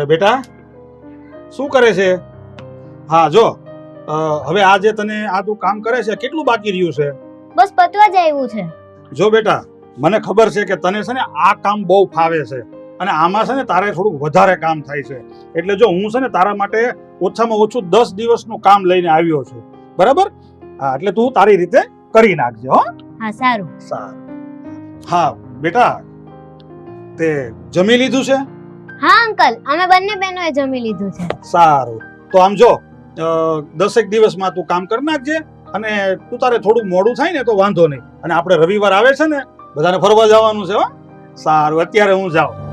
અરે બેટા શું કરે છે? હા જો હવે આ જે તને આ તું કામ કરે છે કેટલું બાકી રહ્યું છે? બસ પતવા જ આવ્યું છે. જો બેટા મને ખબર છે કે તને છે ને આ કામ બહુ ફાવે છે અને આમાં છે ને તારે થોડુંક વધારે કામ થાય છે, એટલે જો હું છે ને તારા માટે ઓછામાં ઓછું 10 દિવસનું કામ લઈને આવ્યો છું, બરાબર? હા, એટલે તું તારી રીતે કરી નાખજે. હો હા સારું. હા બેટા, તે જમી લીધું છે? હા અંકલ, અમે બંને બહેનોએ જમી લીધું છે. સારું, તો આમ જો 10 દિવસમાં તું કામ કરી નાખજે અને તું તારે થોડું મોડું થાય ને તો વાંધો નહીં, અને આપણે રવિવાર આવે છે ને બધાને ફરવા જવાનું છે. હો સારું, અત્યારે હું જાઉં.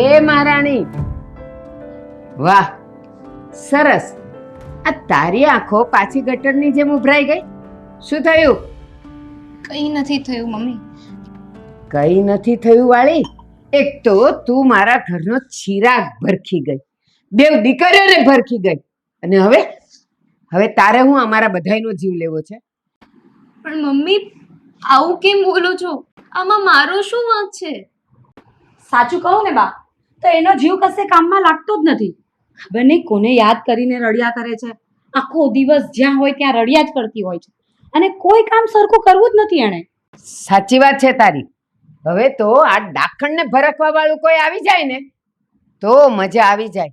એ મહારાણી, વાહ સરસ. આ તારી આંખો પાછી ગટરની જેમ ઉભરાઈ ગઈ. શું થયું? કંઈ નથી થયું મમ્મી. કઈ નથી થયું વાળી? એક તો તું મારા ઘરનો ચિરાગ ભરખી ગઈ, બેવ દીકરીઓને ભરખી ગઈ, અને હવે તારે હું અમારા બધાયનો જીવ લેવો છે? પણ મમ્મી આવું કેમ બોલો છો? આમાં મારો શું વાંક છે? સાચું કહું ને બા, તો એનો જીવ કશે કામમાં લાગતો જ નથી. ખબર નહીં કોને યાદ કરીને રડ્યા કરે છે. આખો દિવસ જ્યાં હોય ત્યાં રડ્યા જ કરતી હોય છે, અને કોઈ કામ સરખું કરવું જ નથી એણે. સાચી વાત છે તારી. હવે તો આ ડાખણને ભરખવા વાળું કોઈ આવી જાય ને તો મજા આવી જાય.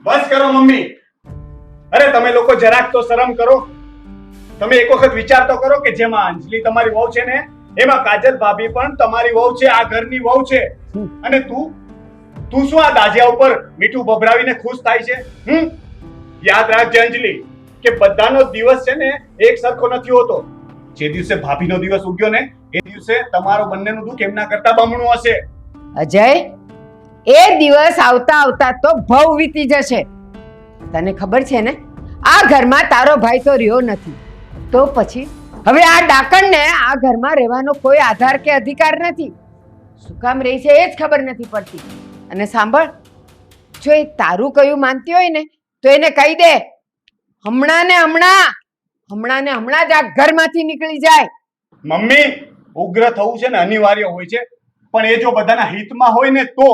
બસ કરો મમ્મી. અરે તમે લોકો જરાક તો શરમ કરો. તમે એક વખત વિચાર તો કરો કે જેમાં અંજલિ તમારી વહુ છે ને એમાં કાજલ ભાભી પણ તમારી વહુ છે, આ ઘરની વહુ છે, અને તું શું આ દાજિયા ઉપર મીઠું ભભરાવીને ખુશ થાય છે? યાદ રાખજે અંજલિ કે બધાનો દિવસ છે ને એક સરખો નથી હોતો. જે દિવસે ભાભીનો દિવસ ઉગ્યો ને એ દિવસે તમારો બંનેનું દુઃખ એમના કરતા બમણું હશે. અજય, એ દિવસ આવતા આવતા તો ભવ વીતી જશે. તને ખબર છે ને આ ઘરમાં તારો ભાઈ તો રહ્યો નથી, તો પછી હવે આ ડાકણને આ ઘરમાં રહેવાનો કોઈ આધાર કે અધિકાર નથી. શું કામ રહી છે એ જ ખબર નથી પડતી. અને સાંભળ, જો એ તારું કયું માનતી હોય ને તો એને કહી દે હમણાં જ આ ઘરમાંથી નીકળી જાય. મમ્મી, ઉગ્ર થવું છે ને અનિવાર્ય હોય છે, પણ એ જો બધાના હિતમાં હોય ને તો.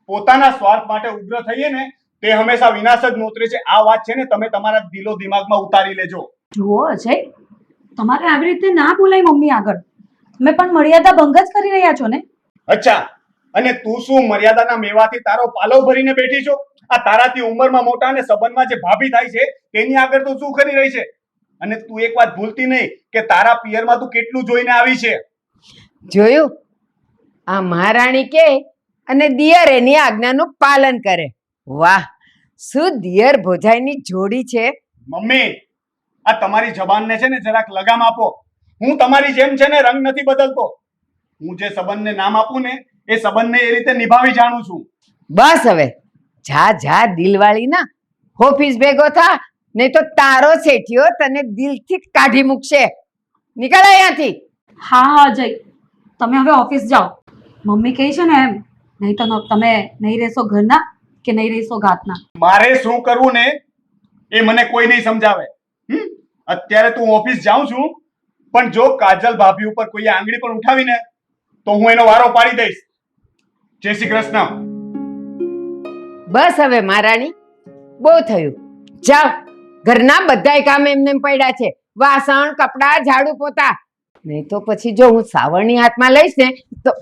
પોતાના સ્વાર્થ માટે ઉગ્ર થઈએ ને તે હંમેશા વિનાશ જ નોતરે છે. આ વાત છે ને તમે તમારા દિલો દિમાગમાં ઉતારી લેજો. જુઓ અજય, તમારે આવી રીતે ના બોલાય મમ્મી આગળ. તમે પણ મર્યાદા ભંગ જ કરી રહ્યા છો ને. અચ્છા, અને તું શું મર્યાદાના મેવાથી તારો પાલવ ભરીને બેઠી છો? આ તારાથી ઉંમરમાં મોટા અને સંબંધમાં જે ભાભી થાય છે તેની આગળ તું શું કરી રહી છે? અને તું એક વાત ભૂલતી નહીં કે તારા પિયરમાં તું કેટલું જોઈને આવી છે. જોયું? આ મહારાણી કે અને દિયર એની આજ્ઞાનું પાલન કરે. વાહ, શું દિયર ભોજાઈની જોડી છે. મમ્મી, આ તમારી જબાનને છે ને જરાક લગામ આપો. હું તમારી જેમ છે ને રંગ નથી બદલતો. હું જે સંબંધને નામ આપું ને એ સંબંધને એ રીતે નિભાવી જાણું છું. બસ હવે જા દિલવાળી ના ઓફિસ ભેગો થા, નહીં તો તારો શેઠિયો તને દિલથી કાઢી મૂકશે. નીકળ અહીંયાથી. હા અજય, તમે હવે ઓફિસ જાઓ. મમ્મી કહે છે ને એમ, નહીં તો તમે નહીં રહેશો ઘરના કે નહીં રહેશો ગાતના. મારે શું કરવું ને એ મને કોઈ નહીં સમજાવે. અત્યારે તું ઓફિસ જાઉં છું, પણ જો કાજલ ભાભી ઉપર કોઈ આંગળી પણ ઉઠાવીને તો હું એનો વારો પાડી દઈશ. જય શ્રી કૃષ્ણ. બસ હવે મહારાણી, બહુ થયું. જાઓ, ઘરના બધાય કામ એમને પડ્યા છે. વાસણ, કપડા, ઝાડુ, પોતા. નહીં તો પછી જો હું સાવરણી હાથમાં લઈશ ને તો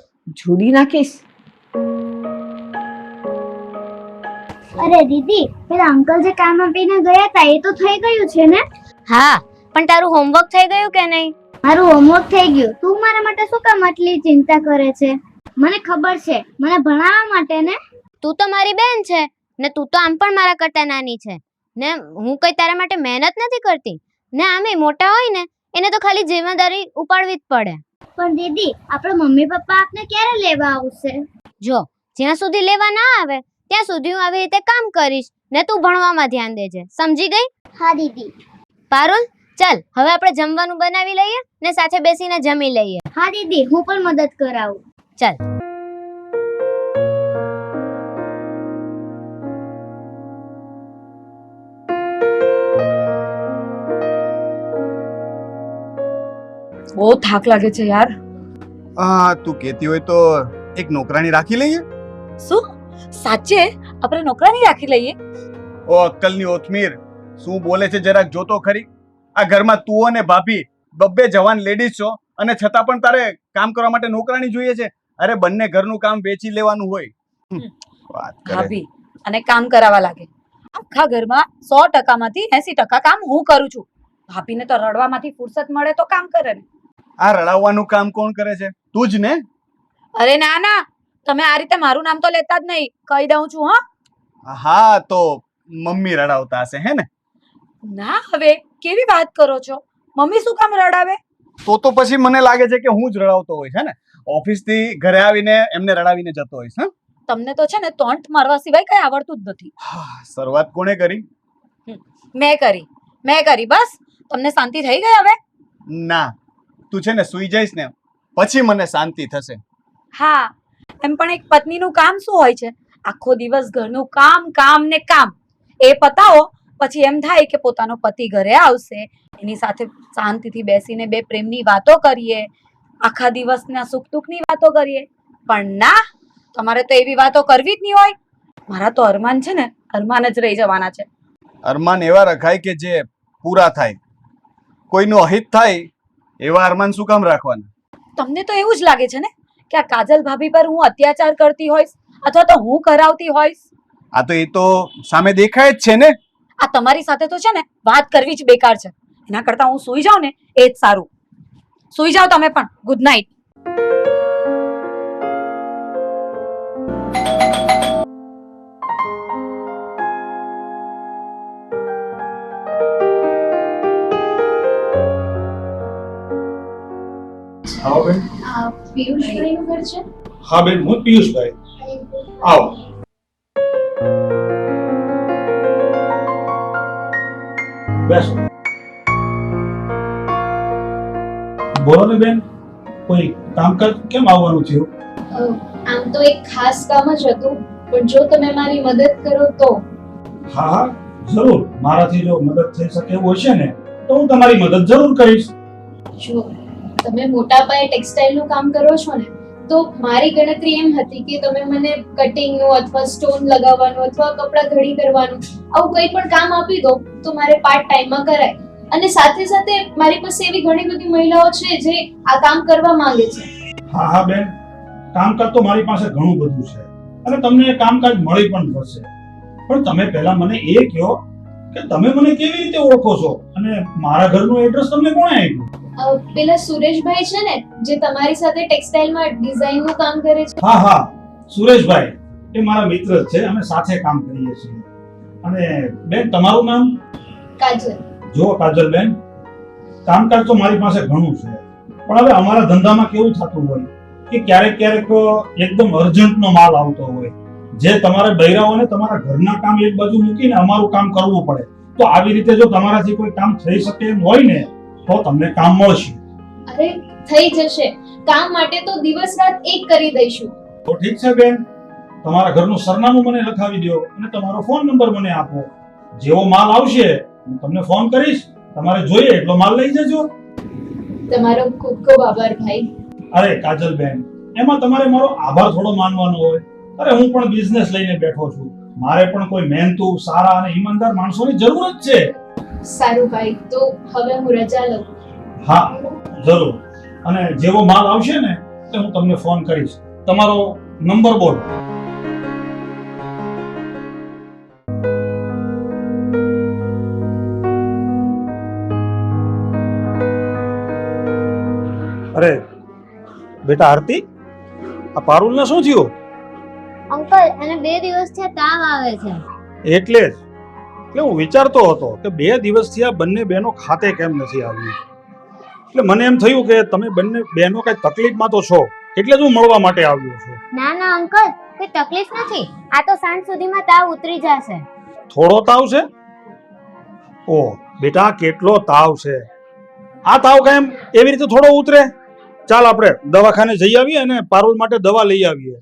જોડી નાખીશ. અરે દીદી, પેલા અંકલ જે કામ આપીને ગયા હતા એ તો થઈ ગયું છે ને? હા, પણ તારું હોમવર્ક થઈ ગયું કે નહીં? મારું હોમવર્ક થઈ ગયું. તું મારા માટે શું કામ આટલી ચિંતા કરે છે? મને ખબર છે, મને ભણાવવા માટે ને. તું તો મારી બેન છે ને, તું તો આમ પણ મારા કરતા નાની છે ને. હું કઈ તારા માટે મહેનત નથી કરતી ને. આમે મોટા હોય ને એને તો ખાલી જિમ્મેદારી ઉપાડવી જ પડે. પણ દીદી, આપણા મમ્મી પપ્પા આપને ક્યારે લેવા આવશે? જો જ્યાં સુધી લેવા ના આવે ત્યાં સુધી હું આવી રીતે કામ કરીશ ને તું ભણવામાં ધ્યાન દેજે. સમજી ગઈ? હા દીદી. પારુલ, ચાલ હવે આપણે જમવાનું બનાવી લઈએ ને સાથે બેસીને જમી લઈએ. હા દીદી, હું પણ મદદ કરાવું. ચાલ. બહુ થાક લાગે છે યાર. તું કહેતી હોય તો એક નોકરાણી રાખી લઈએ. શું સાચે આપણે નોકરાની રાખી લઈએ? ઓ અક્કલની ઓથમીર, શું બોલે છે જરાક જોતો ખરી. આ ઘરમાં તું અને ભાભી બબ્બે જવાન લેડીઝ છો અને છતાં પણ તારે કામ કરવા માટે નોકરાણી જોઈએ છે. અરે બંને ઘરનું કામ વેચી લેવાનું હોય. વાત કરે. ભાભી અને કામ કરાવવા લાગે. આખા ઘરમાં 100% માંથી 80% કામ હું કરું છું. ભાભીને તો રડવામાંથી ફુરસત મળે તો કામ કરે ને. આ રડાવવાનું કામ કોણ કરે છે? તું જ ને. અરે ના ના, તમે આ રીતે મારું નામ તો લેતા જ નહીં, કહી દઉં છું. હા તો મમ્મી રડાવતા હશે હે ને? ના હવે કેવી વાત કરો છો? મમ્મી શું કામ રડાવે? તો પછી મને લાગે છે કે હું જ રડાવતો હોઈશ હે ને. ઓફિસ થી ઘરે આવીને એમને રડાવીને જતો હોઈશ. હા, તમને તો છે ને ટોન્ટ મારવા સિવાય કઈ આવડતું જ નથી. શરૂઆત કોણે કરી? મેં કરી. બસ તમને શાંતિ થઈ ગઈ હવે? ના, તું છે ને સુઈ જઈશ ને પછી મને શાંતિ થશે. હા, એમ પણ એક પત્નીનું કામ શું હોય છે? આખો દિવસ ઘરનું કામ ને કામ. એ પતાવો પછી એમ થાય કે પોતાનો પતિ ઘરે આવશે, એની સાથે શાંતિથી બેસીને બે પ્રેમની વાતો કરીએ, આખા દિવસના સુખ દુઃખની વાતો કરીએ. પણ ના, તમારે તો એવી વાતો કરવી જ નહીં હોય. મારા તો અરમાન છે ને અરમાન જ રહી જવાના છે. અરમાન એવા રખાય કે જે પૂરા થાય. કોઈનું અહિત થાય એવા અરમાન શું કામ રાખવાના? તમને તો એવું જ લાગે છે ને કે આ કાજલ ભાભી પર હું અત્યાચાર કરતી હોઈશ અથવા તો હું કરાવતી હોઈશ. આ તો એ તો સામે દેખાય જ છે ને. આ તમારી સાથે તો છે ને વાત કરવી જ બેકાર છે. એના કરતા હું સૂઈ જાઉં ને એ જ સારું. સૂઈ જાઓ તમે પણ. Good night. આવો બેન. પિયુષભાઈનું ઘર છે? હા બેન, હું પિયુષભાઈ. આવો. બેસો. બોલો ને બેન, કોઈ કામકાજ કેમ આવવાનું થયું? આમ તો એક ખાસ કામ જ હતું, પણ જો તમે મારી મદદ કરો તો. હા હા, જરૂર. મારાથી જો મદદ થઈ શકે એવું હશે ને તો હું તમારી મદદ જરૂર કરીશ. જો તમે મોટા પાયે ટેક્સટાઇલનું કામ કરો છો ને, તો મારી ગણતરી એમ હતી કે તમે મને કટિંગનું અથવા સ્ટોન લગાવવાનું અથવા કપડાં ઘડી કરવાનું આવું કંઈ પણ કામ આપી દો તો મારે પાર્ટ ટાઈમમાં કરાય. અને સાથે સાથે મારી પાસે એવી ઘણી બધી મહિલાઓ છે જે આ કામ કરવા માંગે છે. હા હા બેન, કામકાજ તો મારી પાસે ઘણું બધું છે અને તમને એ કામકાજ મળી પણ જશે. પણ તમે પહેલા મને એ કહો કે તમે મને કેવી રીતે ઓળખો છો અને મારા ઘરનું એડ્રેસ તમને કોણે આપ્યું? પેલા સુરેશભાઈ છે ને જે તમારી સાથે ટેક્સટાઇલમાં ડિઝાઇનનું કામ કરે છે. હા હા, સુરેશભાઈ એ મારા મિત્ર જ છે. અમે સાથે કામ કરીએ છીએ. અને બેન તમારું નામ? કાજલ. જો કાજલબેન, કામકાજ તો મારી પાસે ઘણું છે, પણ હવે અમારા ધંધામાં કેવું થતું હોય કે ક્યારેક એકદમ અર્જન્ટનો માલ આવતો હોય જે તમારે બૈરાઓને તમારા ઘરના કામ એક બાજુ મૂકીને અમારું કામ કરવું પડે. તો આવી રીતે જો તમારાથી કોઈ કામ થઈ શકે એમ હોય ને તો તમને કામ મળશે. અરે થઈ જશે. કામ માટે તો દિવસ રાત એક કરી દઈશું. તો ઠીક છે બેન, તમારા ઘરનું સરનામું મને લખાવી દો અને તમારો ફોન નંબર મને આપો. જેવો માલ આવશે હું તમને ફોન કરીશ. તમારે જોઈએ એટલો માલ લઈ જજો. તમારો ખૂબ ખૂબ આભાર ભાઈ. અરે કાજલબેન, એમાં તમારે મારો આભાર થોડો માનવાનો હોય. અરે હું પણ બિઝનેસ લઈને બેઠો છું. મારે પણ કોઈ મહેનતુ, સારા અને ઈમાનદાર માણસોની જરૂર જ છે. સારું ભાઈ, તો હવે હું રજા લઉં. હા જરૂર. અને જેવો માલ આવશે ને તો હું તમને ફોન કરીશ. તમારો નંબર બોલો. અરે બેટા આરતી, આ પારુલને શું થયું? અંકલ, એને 2 દિવસથી તાવ આવે છે. એટલે જ કે હું વિચારતો હતો કે 2 દિવસથી આ બંને બહેનો ખાતે કેમ નથી આવી. એટલે મને એમ થયું કે તમે બંને બહેનો કઈ તકલીફમાં તો છો, એટલે જ હું મળવા માટે આવ્યો છું. ના ના અંકલ, કોઈ તકલીફ નથી. આ તો સાંજ સુધીમાં તાવ ઉતરી જશે. થોડો તાવ છે? ઓહ, બેટા કેટલો તાવ છે, આ તાવ કેમ એવી રીતે થોડો ઉતરે? ચાલ આપણે દવાખાને જઈ આવીએ અને પારુલ માટે દવા લઈ આવીએ.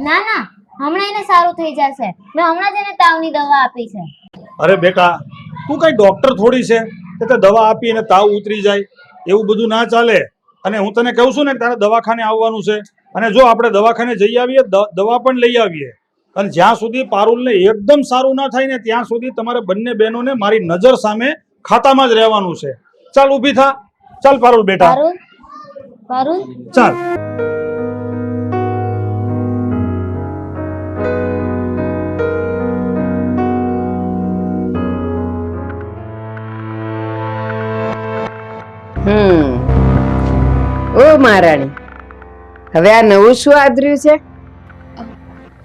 ના ના, હમણાં એને સારું થઈ જશે. મેં હમણાં જ એને તાવની દવા આપી છે. અરે બેટા, તું કઈ ડોક્ટર થોડી છે કે તે દવા આપી અને તાવ ઉતરી જાય? એવું બધું ના ચાલે. અને હું તને કહું છું ને, તારે દવાખાને આવવાનું છે. અને જો આપણે દવાખાને જઈ આવીએ, દવા પણ લઈ આવીએ, અને જ્યાં સુધી પારુલને એકદમ સારું ના થાય ને ત્યાં સુધી તમારે બંને બહેનોને મારી નજર સામે ખાતામાં જ રહેવાનું છે. ચાલ ઊભી થા. ચાલ પારુલ બેટા, પારુલ, પારુલ, ચાલ. ઓ મહારાણી, હવે આ નવું શું આદર્યું છે?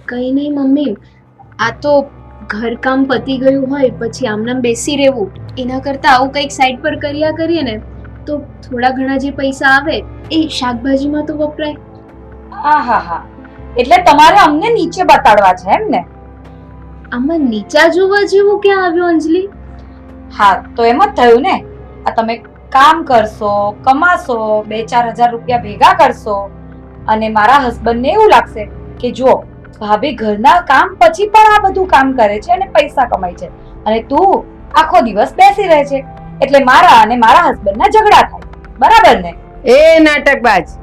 કઈ નહીં મમ્મી, આ તો ઘરકામ પતી ગયું હોય પછી આમનામ બેસી રહેવું એના કરતાં આવું કંઈક સાઈડ પર કર્યા કરીએ ને તો થોડા ઘણા જે પૈસા આવે એ શાકભાજીમાં તો વપરાય. આહાહા, એટલે તમારે અમને નીચે બતાડવા છે એમ ને? આમાં નીચા જોવા જેવું ક્યાં આવ્યું અંજલિ? હા, તો એમ જ થયું ને. આ તમે કામ કરશો, કમાશો, 2-4 હજાર રૂપિયા ભેગા કરશો અને મારા હસબન્ડને એવું લાગશે કે જો ભાભી ઘરના કામ પછી પણ આ બધું કામ કરે છે અને પૈસા કમાય છે, અને તું આખો દિવસ બેસી રહે છે, એટલે મારા અને મારા હસબન્ડના ઝઘડા થાય. બરાબર ને? એ નાટકબાજ,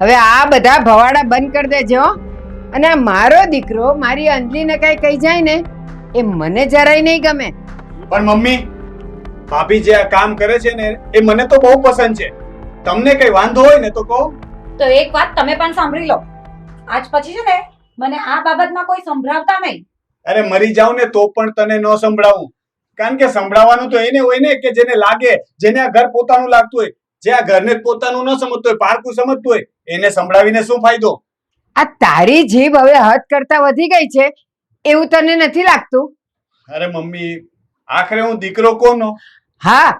હવે આ બધા ભવાડા બંધ કરી દેજો હો. અને આ મારો દીકરો મારી અંજલીને કઈ કહી જાય ને એ મને જરાય નહીં ગમે. પણ મમ્મી, ભાભી જે આ કામ કરે છે ને એ મને તો બહુ પસંદ છે. તમને કઈ વાંધો હોય ને તો કહો. તો એક વાત તમે પણ સાંભળી લો, આજ પછી છે ને મને આ બાબતમાં કોઈ સંભળાવતા નહીં. અરે મરી જાવ ને તો પણ તને ન સંભળાવું, કારણ કે સંભળાવવાનું તો એને હોય ને કે જેને લાગે, જેને આ ઘર પોતાનું લાગતું હોય. જે આ ઘરને જ પોતાનું ન સમજતું હોય, પારકું સમજતું હોય, એને સંભળાવીને શું ફાયદો? આ તારી જીભ હવે હદ કરતા વધી ગઈ છે એવું તને નથી લાગતું? અરે મમ્મી, આખરે હું દીકરો કોનો? હા,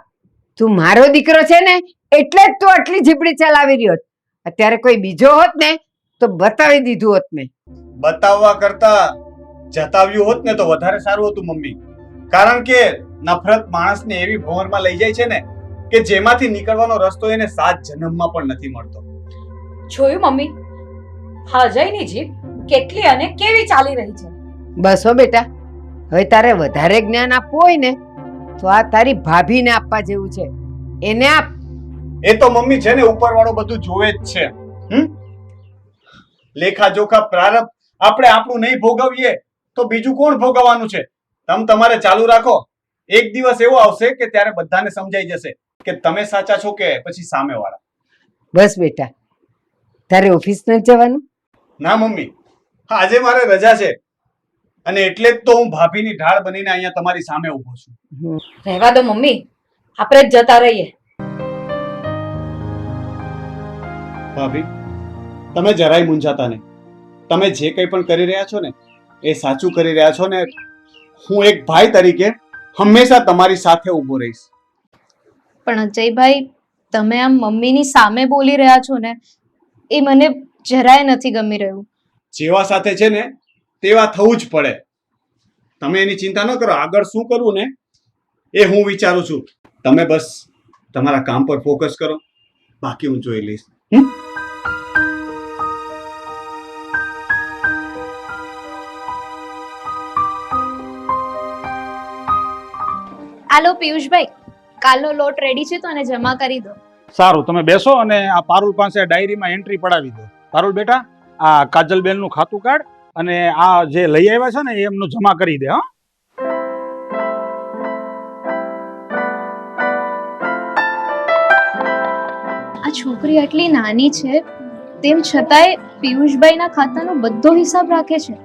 તું મારો દીકરો છે ને એટલે જ તું આટલી જીભડી ચલાવી રહ્યો. અત્યારે કોઈ બીજો હોત ને તો બતાવી દીધું હોત મેં. બતાવવા કરતા જતાવ્યું હોત ને તો વધારે સારું હતું મમ્મી. કારણ કે નફરત માણસને એવી ભંવરમાં લઈ જાય છે ને કે જેમાંથી નીકળવાનો રસ્તો એને 7 જન્મમાં પણ નથી મળતો. જોયું મમ્મી, અજયની જીભ કેટલી અને કેવી ચાલી રહી છે. બસ હો બેટા, હવે તારે વધારે જ્ઞાન આપવું હોય ને તો આ તારી ભાભીને આપવા જેવું છે, એને આપ. એ તો મમ્મી છે ને ઉપરવાળો બધું જોવે જ છે. લેખા જોખા પ્રારબ્ધ આપણે આપણું નહીં ભોગવીએ તો બીજું કોણ ભોગવવાનું છે? તમારે ચાલુ રાખો. એક દિવસ એવો આવશે કે ત્યારે બધાને સમજાઈ જશે કે તમે સાચા છો કે પછી સામેવાળા. બસ બેટા, તારે ઓફિસ નથી જવાનું? ના મમ્મી, આજે મારે રજા છે અને એટલે જ તો હું ભાભીની ઢાળ બનીને અહીંયા તમારી સામે ઊભો છું. રહેવા દો મમ્મી, આપણે જ જતા રહીએ. ભાભી, તમે જરાય મૂંઝાતા નહીં. તમે જે કંઈ પણ કરી રહ્યા છો ને એ સાચું કરી રહ્યા છો ને. હું એક ભાઈ તરીકે હંમેશા તમારી સાથે ઊભો રહીશ. પણ અજયભાઈ, તમે આમ મમ્મીની સામે બોલી રહ્યા છો ને એ મને જરાય નથી ગમી રહ્યું. જેવા સાથે છે ને તેવા થવું જ પડે. તમે એની ચિંતા ન કરો. આગળ શું કરવું ને એ હું વિચારું છું. તમે બસ તમારા કામ પર ફોકસ કરો, બાકી હું જોઈ લઈશ. આલો પિયુષભાઈ, કાલનો લોટ રેડી છે તો એને જમા કરી દો. સારું, તમે બેસો અને આ પારુલ પાસે ડાયરીમાં એન્ટ્રી પડાવી દો. પારુલ બેટા, આ કાજલબેનનું ખાતું કાઢ અને આ જે લઈ આવ્યા છે ને એમનું જમા કરી દે. હા, આ છોકરી આટલી નાની છે તેમ છતાંય પિયુષભાઈના ખાતાનો બધો હિસાબ રાખે છે.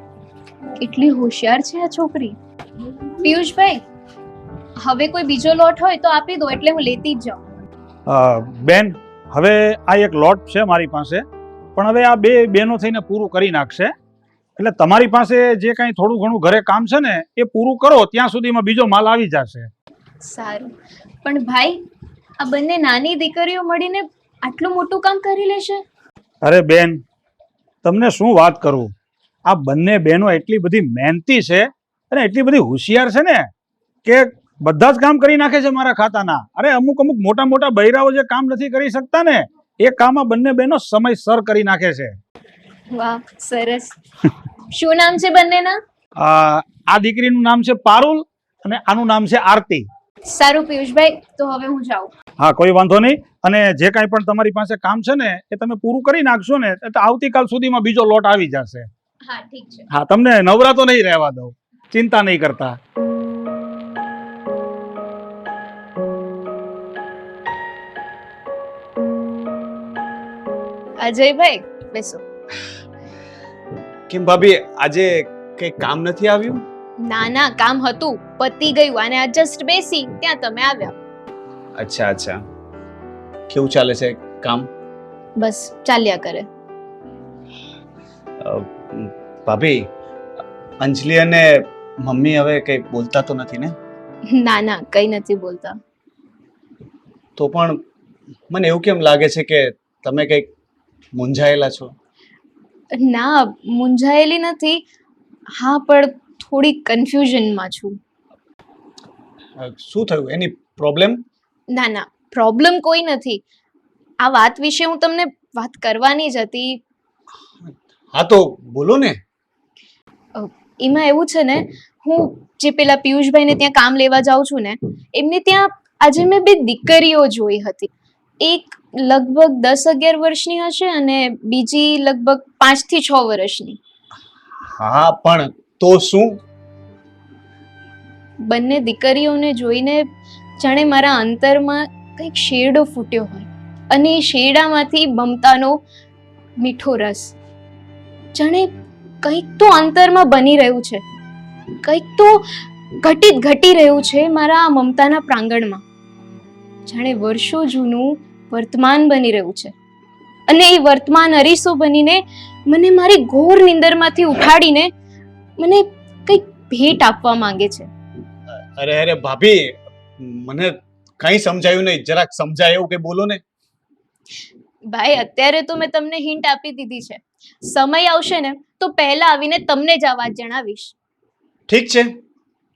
કેટલી હોશિયાર છે આ છોકરી. પિયુષભાઈ, હવે કોઈ બીજો લોટ હોય તો આપી દો, એટલે હું લેતી જ જાઉં. બેન, હવે આ એક લોટ છે મારી પાસે, પણ હવે આ બે બેનો થઈને પૂરું કરી નાખશે. એટલે તમારી પાસે જે કાંઈ થોડું ઘણું ઘરે કામ છે ને એ પૂરું કરો, ત્યાં સુધીમાં બીજો માલ આવી જશે. સારું, પણ ભાઈ આ બંને નાની દીકરીઓ મળીને આટલું મોટું કામ કરી લેશે? અરે બેન, તમને શું વાત કરું, આ બંને બહેનો એટલી બધી મહેનતી છે અને એટલી બધી હોશિયાર છે ને કે બધા જ કામ કરી નાખે છે મારા ખાતાના. અરે અમુક મોટા મોટા બૈરાઓ જે કામ નથી કરી શકતા ને એ કામ આ બંને બહેનો સમયસર કરી નાખે છે. વાહ, સરસ. શું નામ છે બંનેના? આ દીકરીનું નામ છે પારુલ અને આનું નામ છે આરતી. સારું પિયુષભાઈ, તો હવે હું જાઉં. હા, કોઈ વાંધો નહીં. અને જે કાંઈ પણ તમારી પાસે કામ છે ને એ તમે પૂરું કરી નાખશો ને તો આવતીકાલ સુધીમાં બીજો લોટ આવી જશે. હા, ઠીક છે. હા, તમને નવરા તો નહીં રહેવા દઉં, ચિંતા નહીં કરતા. અજયભાઈ, બેસો. કેમ ભાભી, આજે કઈ કામ નથી આવ્યું? ના ના, કામ હતું, પતી ગયું અને આ જસ્ટ બેસી ત્યાં તમે આવ્યા. અચ્છા, કેવું ચાલે છે કામ? બસ ચાલ્યા કરે. ભાભી, અંજલિ અને મમ્મી હવે કઈ બોલતા તો નથી ને? ના ના, કઈ નથી બોલતા. તો પણ મને એવું કેમ લાગે છે કે તમે કઈક મૂંઝાયેલા છો? ના, મૂંઝાયેલી નથી. હા, પણ થોડી કન્ફ્યુઝનમાં છું. શું થયું? એની પ્રોબ્લેમ? ના ના, પ્રોબ્લેમ કોઈ નથી. આ વાત વિશે હું તમને વાત કરવાની જ હતી. હા, તો બોલો ને. એમાં એવું છે ને, હું જે પેલા પિયુષભાઈને ત્યાં કામ લેવા જાઉં છું ને, એમને ત્યાં આજે મેં બે દીકરીઓ જોઈ હતી. એક લગભગ 10-11 વર્ષની હશે અને બીજી લગભગ 5 થી 6 વર્ષની. હા, પણ તો શું? બંને દીકરીઓને જોઈને જાણે મારા અંતરમાં કંઈક શેરડો ફૂટ્યો હોય અને એ શેરડામાંથી મમતાનો મીઠો રસ. જાણે કંઈક તો અંતરમાં બની રહ્યું છે, કંઈક તો ઘટી રહ્યું છે મારા મમતાના પ્રાંગણમાં. જાણે વર્ષો જૂનું વર્તમાન બની રહ્યું છે અને એ વર્તમાન અરીસો બનીને મને મારી ઘોર નિંદરમાંથી ઉઠાડીને મને કંઈક ભેટ આપવા માંગે છે. અરે ભાભી, મને કઈ સમજાયું નહીં. જરાક સમજાય એવું કે બોલો ને. ભાઈ, અત્યારે તો મેં તમને હિન્ટ આપી દીધી છે. સમય આવશે ને તો પહેલા આવીને તમને જ આ વાત જણાવીશ. ઠીક છે,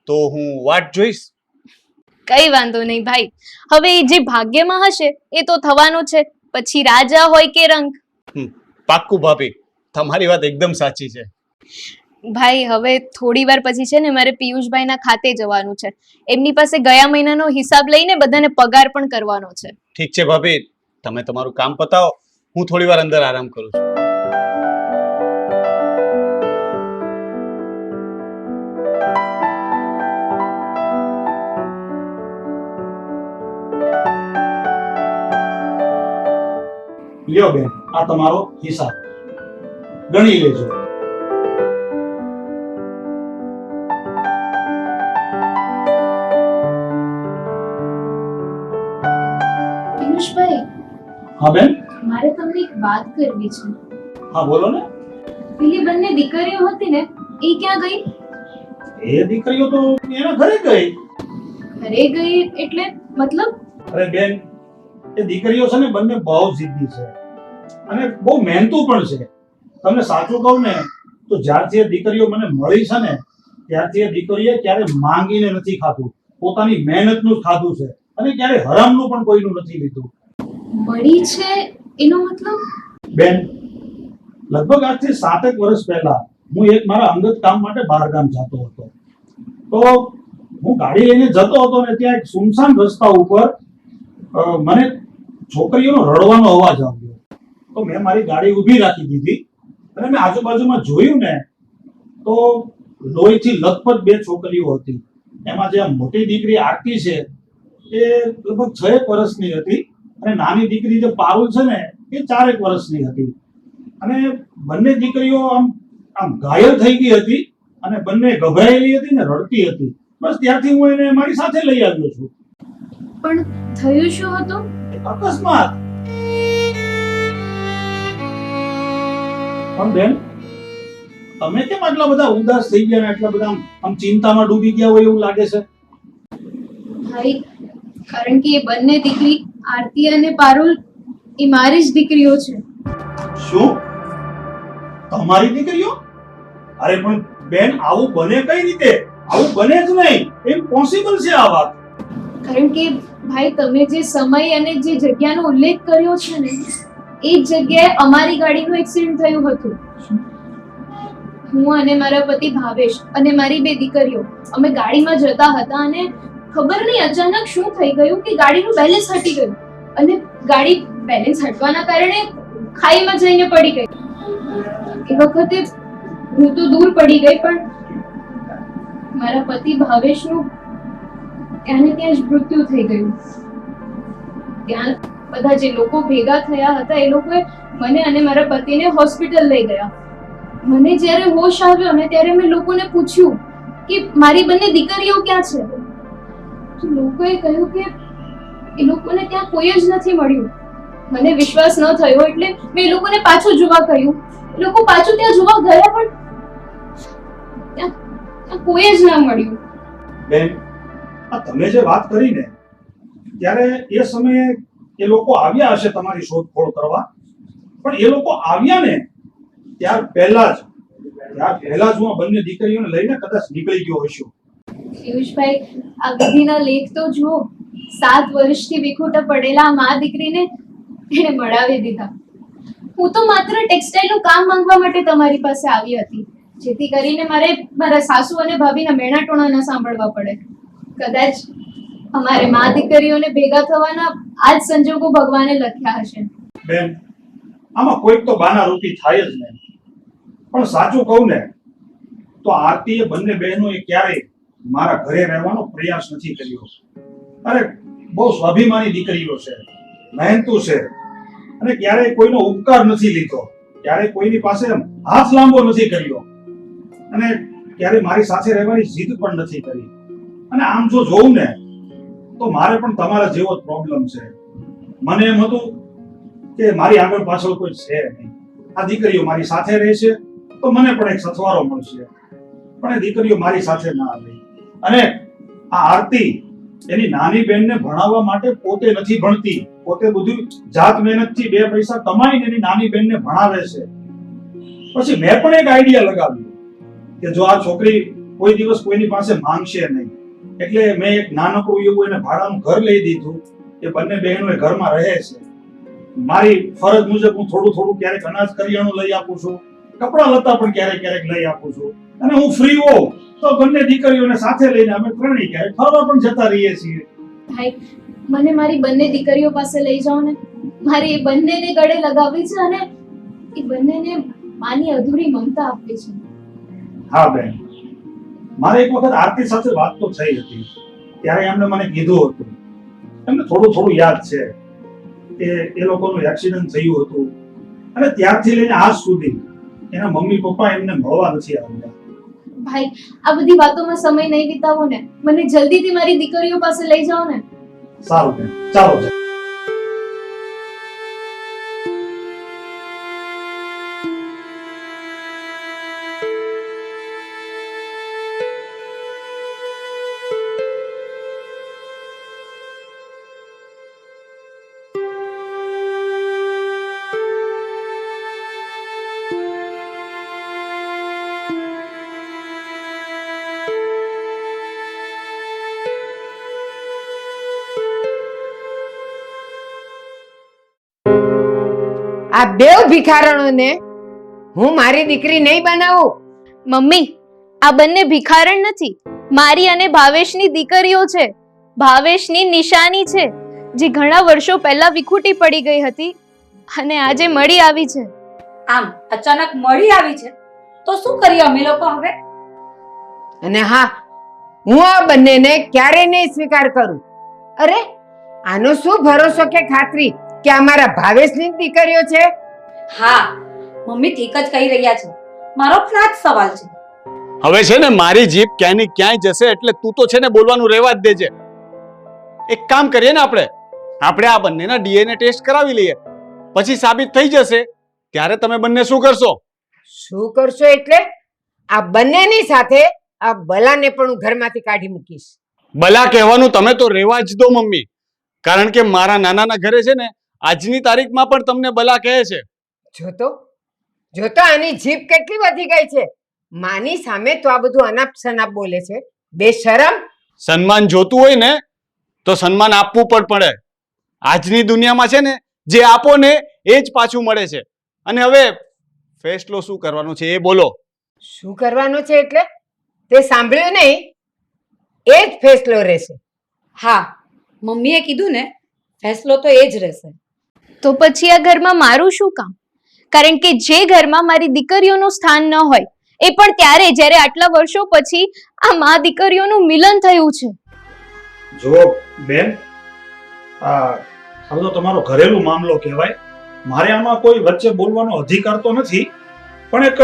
તો હું વાટ જોઈશ. કઈ વાંધો નહીં ભાઈ. હવે એ જે ભાગ્યમાં હશે એ તો થવાનું છે, પછી રાજા હોય કે રંક. પાક્કું ભાભી, તમારી વાત એકદમ સાચી છે. ભાઈ, હવે થોડી વાર પછી છે ને મારે પિયુષભાઈના ખાતે જવાનું છે. એમની પાસે ગયા મહિનાનો હિસાબ લઈને બધાને પગાર પણ કરવાનો છે. ઠીક છે ભાભી, તમે તમારું કામ પતાવો, હું થોડી વાર અંદર આરામ કરું છું. લ્યો બેન, આ તમારો હિસાબ ગણી લેજો. પિયુષભાઈ, હા બેન. મારે તમને એક વાત કરવી છે. હા, બોલો ને. પેલી બંને દીકરીઓ હતી ને, એ ક્યાં ગઈ? એ દીકરીઓ તો એના ઘરે ગઈ. ઘરે ગઈ એટલે મતલબ? અરે બેન, એ દીકરીઓ છે ને બંને બહુ જિદ્દી છે અને બહુ મહેનતુ પણ છે. તમને સાચું કહું ને તો જ્યારથી એ દીકરીઓ મને મળી છે ને ત્યારથી એ દીકરીએ ક્યારે માંગીને નથી ખાધું, પોતાની મહેનતનું જ ખાધું છે અને ક્યારે હરામનું પણ કોઈનું નથી લીધું. મળી છે એનો મતલબ? બેન, લગભગ આજથી 7 વર્ષ પહેલા હું એક મારા અંગત કામ માટે બહાર ગામ જતો હતો. તો હું ગાડી લઈને જતો હતો ને ત્યાં એક સુનસાન રસ્તા ઉપર મને છોકરીઓનો રડવાનો અવાજ આવ્યો. તો મેં મારી ગાડી ઊભી રાખી દીધી અને મેં આજુબાજુમાં જોયું ને તો લોહીથી લથપથ 2 છોકરીઓ હતી. એમાં જે મોટી દીકરી આરતી છે એ લગભગ 6 વર્ષની હતી અને નાની દીકરી જે પારુલ છે ને એ 4 વર્ષની હતી. અને બંને દીકરીઓ આમ ઘાયલ થઈ ગઈ હતી અને બંને ગભરાયેલી હતી ને રડતી હતી. બસ ત્યારથી હું એને મારી સાથે લઈ આવ્યો છું. પણ થયું શું હતું? અકસ્માત. પણ બેન, તમે કેમ આટલા બધા ઉદાસ થઈ ગયા ને આટલા બધા આમ ચિંતામાં ડૂબી ગયા હોય એવું લાગે છે? ભાઈ, કારણ કે એ બંને દીકરી આરતી અને પારુલ એ મારી જ દીકરીઓ છે. શું? તમારી દીકરીઓ? અરે પણ બેન, આવું બને કઈ રીતે? આવું બને જ નહીં, ઇમ્પોસિબલ છે આ વાત. કારણ કે ભાઈ તમે જે સમય અને જે જગ્યાનો ઉલ્લેખ કર્યો છે ને એ જ જગ્યાએ અમારી ગાડીનું એક્સિડન્ટ થયું હતું. હું અને મારા પતિ ભાવેશ અને મારી 2 દીકરીઓ અમે ગાડીમાં જતા હતા અને ખબર નહીં અચાનક શું થઈ ગયું કે ગાડીનું બેલેન્સ હટી ગયું અને ગાડી બેલેન્સ હટવાના કારણે ખાઈમાં જઈને પડી ગઈ. એ વખતે હું તો દૂર પડી ગઈ પણ મારા પતિ ભાવેશનું ત્યાં ને ત્યાં જ મૃત્યુ થઈ ગયું. ત્યાં બધા જે લોકો ભેગા થયા હતા એ લોકોએ મને અને મારા પતિને હોસ્પિટલ લઈ ગયા. મને જ્યારે હોશ આવ્યો ને ત્યારે મેં લોકોને પૂછ્યું કે મારી બંને દીકરીઓ ક્યાં છે. તો લોકોએ કહ્યું કે એ લોકોને ત્યાં કોઈ જ નથી મળ્યું. મને વિશ્વાસ ન થયો એટલે મેં એ લોકોને પાછું જોવા કહ્યું. એ લોકો પાછું ત્યાં જોવા ગયા પણ ત્યાં કોઈ જ ના મળ્યું. બેન, આ તમે જે વાત કરી ને ત્યારે એ સમયે એ લોકો આવ્યા હશે તમારી શોધખોળ કરવા, પણ એ લોકો આવ્યા ને ત્યાર પહેલા જ હું આ બંને દીકરીઓને લઈને કદાચ નીકળી ગયો હશું. પિયુષભાઈ, આ વિધિના લેખ તો જુઓ. 7 વર્ષથી વિખૂટા પડેલા આ મા દીકરીને એને મળાવી દીધા. હું તો માત્ર ટેક્સટાઇલનું કામ માંગવા માટે તમારી પાસે આવી હતી, જેથી કરીને મારે મારા સાસુ અને ભાભીના મેણાટોણા ન સાંભળવા પડે. કદાચ અમારે મા દીકરીઓને ભેગા થવાના આ જ સંજોગો ભગવાને લખ્યા હશે. બેન, આમાં કોઈક તો બાના રૂપી થાય જ નહીં. પણ સાચું કહું ને તો આરતીએ બંને બહેનોએ ક્યારેય મારા ઘરે રહેવાનો પ્રયાસ નથી કર્યો. અરે બહુ સ્વાભિમાની દીકરીઓ છે, મહેનતુ છે અને ક્યારેય કોઈનો ઉપકાર નથી લીધો, ક્યારેય કોઈની પાસે હાથ લાંબો નથી કર્યો અને ક્યારેય મારી સાથે રહેવાની જીદ પણ નથી કરી. અને આમ જો જોઉં ને તો મારે પણ તમારા જેવો જ પ્રોબ્લેમ છે. મને એમ હતું કે મારી આગળ પાછળ કોઈ છે નહીં, આ દીકરીઓ મારી સાથે રહેશે તો મને પણ એક સથવારો મળશે, પણ એ દીકરીઓ મારી સાથે ના આવી. અને આ આરતી એની નાની બહેનને ભણાવવા માટે પોતે નથી ભણતી, પોતે બધું જાત મહેનતથી 2 પૈસા કમાઈને એની નાની બહેનને ભણાવે છે. પછી મેં પણ એક આઈડિયા લગાવ્યો કે જો આ છોકરી કોઈ દિવસ કોઈની પાસે માંગશે નહીં, એટલે મેં એક નાનકડું એવું એને ભાડાનું ઘર લઈ દીધું. એ બંને બહેનો એ ઘરમાં રહે છે. મારી ફરજ મુજબ હું થોડું થોડું ક્યારેક અનાજ કરિયાણું લઈ આપું છું, કપડા લત્તા પણ ક્યારેક ક્યારેક લઈ આપું છું. અને હું ફ્રી હોઉં તો બંને દીકરીઓને સાથે લઈને અમે ત્રણેય ક્યારેક ફરવા પણ જતા રહીએ છીએ. ભાઈ, મને મારી બંને દીકરીઓ પાસે લઈ જાઓ ને. મારી એ બંનેને ગળે લગાવી છે અને એ બંનેને માની અધૂરી મમતા આપવી છે. હા બેન, મારે એક વખત આરતી સાથે વાત તો થઈ હતી. ત્યારે એમણે મને કીધું હતું, એમને થોડું યાદ છે કે એ લોકોનું એક્સિડન્ટ થયું હતું અને ત્યારથી લઈને આજ સુધી એના મમ્મી પપ્પા એમને મળવા નથી આવ્યા. ભાઈ, આ બધી વાતોમાં સમય નહીં વિતાવો ને. મને જલ્દીથી મારી દીકરીઓ પાસે લઈ જાઓ ને. સારું બેન, ચાલો. આ બેવ ભિખારણોને હું મારી દીકરી નહીં બનાવું. મમ્મી, આ બંને ભિખારણ નથી, મારી અને ભાવેશની દીકરીઓ છે. ભાવેશની નિશાની છે, જે ઘણા વર્ષો પહેલા વિખૂટી પડી ગઈ હતી અને આજે મળી આવી છે. આમ અચાનક મળી આવી છે તો શું કરીએ અમે લોકો હવે? અને હા, હું આ બંનેને ક્યારેય નહીં સ્વીકાર કરું. અરે આનો શું ભરોસો કે ખાતરી કે આ મારા ભાવેશની જ દીકરીઓ છે? હા, મમ્મી ઠીક જ કહી રહ્યા છે. મારો પણ આ જ સવાલ છે. હવે છે ને મારી જીભ ક્યાંય ને ક્યાંય જશે એટલે તું તો છે ને બોલવાનું રહેવા જ દેજે. એક કામ કરીએ ને આપણે આ બંનેના ડીએનએ ટેસ્ટ કરાવી લઈએ, પછી સાબિત થઈ જશે ત્યારે તમે બંને શું કરશો? શું કરશો એટલે? આ બંનેની સાથે આ બલાને પણ હું ઘરમાંથી કાઢી મૂકીશ. ભલા કહેવાનું તમે તો રહેવા જ દો મમ્મી, કારણ કે મારા નાનાના ઘરે છે ને આજની તારીખમાં પણ તમને ભલા કહે છે. જોતો આની જીભ કેટલી વધી ગઈ છે. માની સામે તો આ બધું અનાપ શનાપ બોલે છે, બેશરમ. સન્માન જોતું હોય ને તો સન્માન આપવું પણ પડે. આજની દુનિયામાં છે ને જે આપો ને એ જ પાછું મળે છે. અને હવે ફેસલો શું કરવાનો છે એ બોલો. શું કરવાનું છે એટલે તે સાંભળ્યું નહીં? એ જ ફેસલો રહેશે. હા, મમ્મીએ કીધું ને, ફેસલો તો એ જ રહેશે. તો પછી આ ઘરમાં મારું શું કામ? કારણ કે જે ઘરમાં મારી દીકરીઓનું સ્થાન ન હોય એ પણ ત્યારે જ્યારે આટલા વર્ષો પછી આ મા દીકરીઓનું મિલન થયું છે. જો બેન, આ તો તમારો ઘરેલું મામલો કહેવાય. મારે આમાં કોઈ વચ્ચે બોલવાનો અધિકાર તો નથી, પણ એક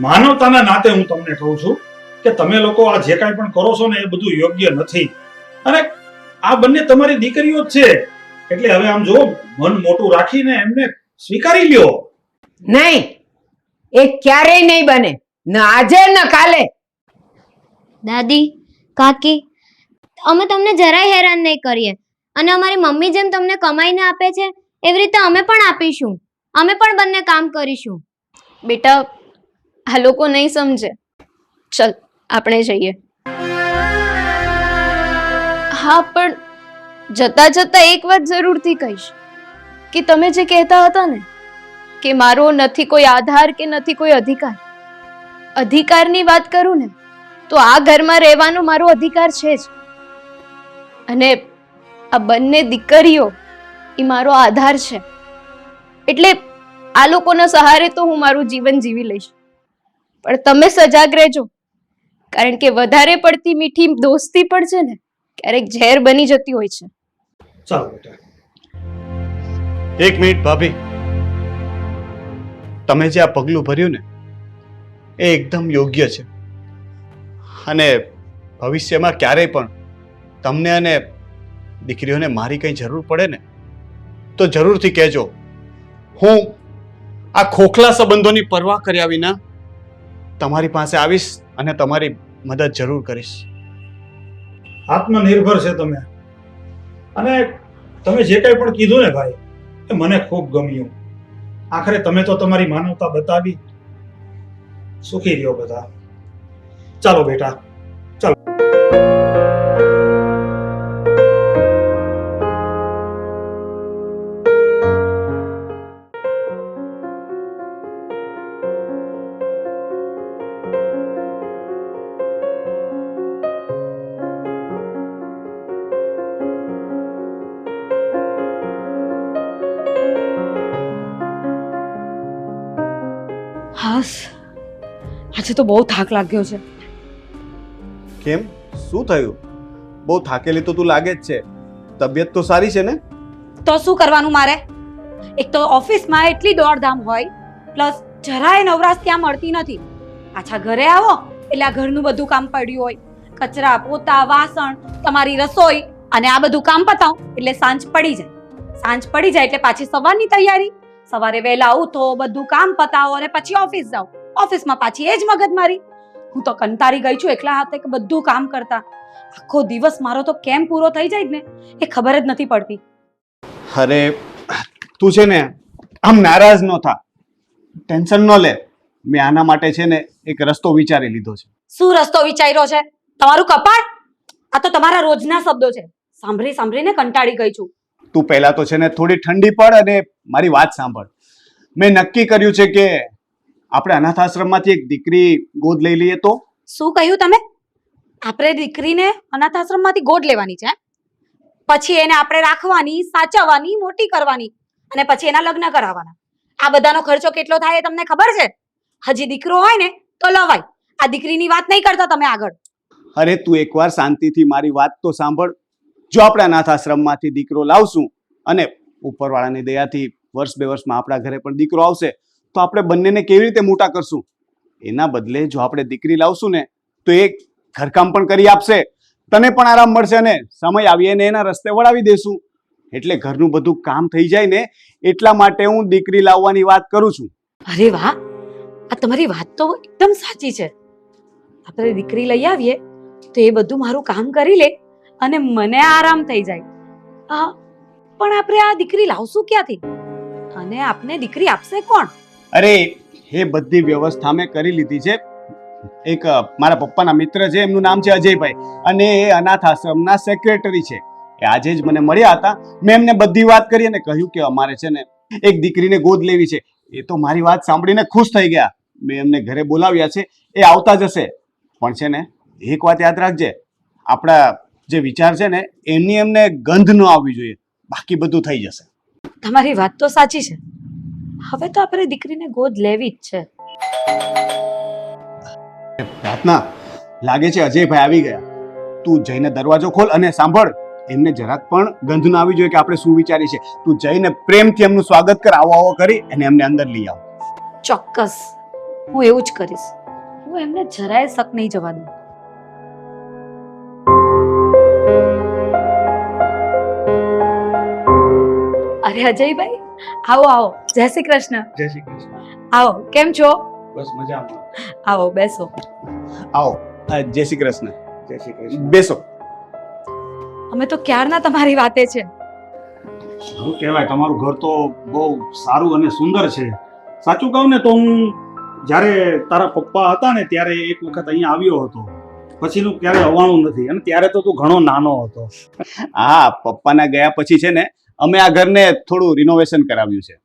માનવતાના નાતે હું તમને કહું છું કે તમે લોકો આ જે કાંઈ પણ કરો છો ને એ બધું યોગ્ય નથી. અને આ બંને તમારી દીકરીઓ જ છે, એટલે હવે આમ જો મન મોટું રાખીને એમને સ્વીકારી લ્યો. નહીં, એ ક્યારેય નહીં બને, ન આજે ન કાલે. દાદી, કાકી, અમે તમને જરાય હેરાન નહીં કરીએ અને અમારી મમ્મી જેમ તમને કમાઈને આપે છે એવી રીતે અમે પણ આપીશું. અમે પણ બંને કામ કરીશું. બેટા, આ લોકો નહીં સમજે. ચલ આપણે જઈએ. હા, પણ જતા જતા એક વાત જરૂરથી કહીશ કે તમે જે કહેતા હતા ને કે મારો નથી કોઈ આધાર કે નથી કોઈ અધિકાર, અધિકારની વાત કરું ને તો આ ઘરમાં રહેવાનો મારો અધિકાર છે જ. અને આ બંને દીકરીઓ એ મારો આધાર છે. એટલે આ લોકોના સહારે તો હું મારું જીવન જીવી લઈશ. પણ તમે સજાગ રહેજો, કારણ કે વધારે પડતી મીઠી દોસ્તી પણ છે ને ક્યારેક ઝેર બની જતી હોય છે. ચાલો બેટા. એક મિનિટ ભાભી, તમે જે આ પગલું ભર્યું ને એ એકદમ યોગ્ય છે. અને ભવિષ્યમાં ક્યારેય પણ તમને અને દીકરીઓને મારી કંઈ જરૂર પડે ને તો જરૂરથી કહેજો. હું આ ખોખલા સંબંધોની પરવા કર્યા વિના તમારી પાસે આવીશ અને તમારી મદદ જરૂર કરીશ. આત્મનિર્ભર છે તમે, અને તમે જે કંઈ પણ કીધું ને ભાઈ એ મને ખૂબ ગમ્યું. આખરે તમે તો તમારી માનવતા બતાવી. સુખી રહ્યો બધા. ચાલો બેટા, ચાલો. હાસ, આજે તો બહુ થાક લાગ્યો છે. કેમ, શું થયું? બહુ થાકેલી તો તું લાગે જ છે. તબિયત તો સારી છે ને? તો શું કરવાનું મારે? એક તો ઓફિસમાં એટલી દોડધામ હોય, પ્લસ જરાય નવરાશ ત્યાં મળતી નથી. પાછા ઘરે આવો એટલે આ ઘરનું બધું કામ પડ્યું હોય, કચરા, પોતા, વાસણ, તમારી રસોઈ, અને આ બધું કામ પતાવ એટલે સાંજ પડી જાય. સાંજ પડી જાય એટલે પાછી સવારની તૈયારી. સવારે વહેલા ઉઠો, બધું કામ પતાવો અને પછી ઓફિસ જાઓ. ઓફિસમાં પાછી એ જ મગજમારી. હું તો કંટાળી ગઈ છું એકલા હાથે કે બધું કામ કરતા. આખો દિવસ મારો તો કેમ પૂરો થઈ જાય ને એ ખબર જ નથી પડતી. અરે તું છે ને આમ નારાજ ન થા, ટેન્શન ન લે. મેં આના માટે છે ને એક રસ્તો વિચારી લીધો છે. શું રસ્તો વિચાર્યો છે? તમારું કપાટ? આ તો તમારા રોજના શબ્દો છે. સાંભળી સાંભળીને કંટાળી ગઈ છું. તું પહેલા તો છે ને થોડી ઠંડી પડ અને મારી વાત સાંભળ. મેં નક્કી કર્યું છે કે આપણે અનાથ આશ્રમમાંથી એક દીકરી ગોદ લઈ લઈએ તો. શું કહ્યું તમે? આપણે દીકરીને અનાથ આશ્રમમાંથી ગોદ લેવાની છે? પછી એને આપણે રાખવાની, સાચવવાની, મોટી કરવાની અને પછી એના લગ્ન કરાવવાના. આ બધાનો ખર્ચો કેટલો થાય એ તમને ખબર છે? હજી દીકરો હોય ને તો લવાય. આ દીકરીની વાત નહીં કરતા તમે આગળ. અરે તું એકવાર શાંતિથી મારી વાત તો સાંભળ. જો આપણે અનાથ આશ્રમમાંથી દીકરો લાવશું અને ઉપરવાળાની દયાથી વર્ષ 2 વર્ષમાં આપણા ઘરે પણ દીકરો આવશે તો આપણે બંનેને કેવી રીતે મોટા કરશું? એના બદલે જો આપણે દીકરી લાવશું ને તો એ ઘરકામ પણ કરી આપશે, તને પણ આરામ મળશે અને સમય આવીએ ને એના રસ્તે વળાવી દેશું. એટલે ઘરનું બધું કામ થઈ જાય ને એટલા માટે હું દીકરી લાવવાની વાત કરું છું. અરે વાહ, આ તમારી વાત તો એકદમ સાચી છે. આપણે દીકરી લઈ આવીએ તો એ બધું મારું કામ કરી લે અને મને આરામ થઈ જાય. પણ આપણે આ દીકરી લાવશું ક્યાંથી? અને આપને દીકરી આપશે કોણ? અરે એ બધી વ્યવસ્થા મેં કરી લીધી છે. એક મારા પપ્પાના મિત્ર છે, એમનું નામ છે અજયભાઈ, અને એ અનાથ આશ્રમના સેક્રેટરી છે. એ આજે જ મને મળ્યા હતા. મેં એમને બધી વાત કરી અને કહ્યું કે અમારે છે ને એક દીકરીને ગોદ લેવી છે. એ તો મારી વાત સાંભળીને ખુશ થઈ ગયા. મેં એમને ઘરે બોલાવ્યા છે, એ આવતા જશે. પણ છે ને એક વાત યાદ રાખજે, આપણા જે વિચાર છે ને એની એમને ગંધ ન આવવી જોઈએ, બાકી બધું થઈ જશે. તમારી વાત તો સાચી છે. હવે તો આપણે દીકરીને ગોદ લેવી જ છે. પ્રાર્થના, લાગે છે અજયભાઈ આવી ગયા. તું જઈને દરવાજો ખોલ અને સાંભળ. એમને જરાક પણ ગંધ ના આવી જોઈએ કે આપણે શું વિચારી છે. તું જઈને પ્રેમથી એમનું સ્વાગત કર, આવો આવો કરી અને એમને અંદર લઈ આવ. ચોક્કસ હું એવું જ કરીશ. હું એમને જરાય શક નહીં જવા દઉં. અરે અજયભાઈ, આવો આવો. જય શ્રી કૃષ્ણ. જય શ્રી કૃષ્ણ. આવો, કેમ છો? બસ મજામાં. આવો બેસો. આવો. જય શ્રી કૃષ્ણ. જય શ્રી કૃષ્ણ. બેસો. અમે તો ક્યારના તમારી વાતે છે. શું કહેવાય, તમારું ઘર તો બહુ સારું અને સુંદર છે. સાચું કહું ને તો હું જ્યારે તારા પપ્પા હતા ને ત્યારે એક વખત અહીંયા આવ્યો હતો, પછીનું ક્યારે આવવાનું નથી. અને ત્યારે તો તું ઘણો નાનો હતો. હા, પપ્પાના ગયા પછી છે ને અમે આ ઘરને થોડું રિનોવેશન કરાવ્યું છે.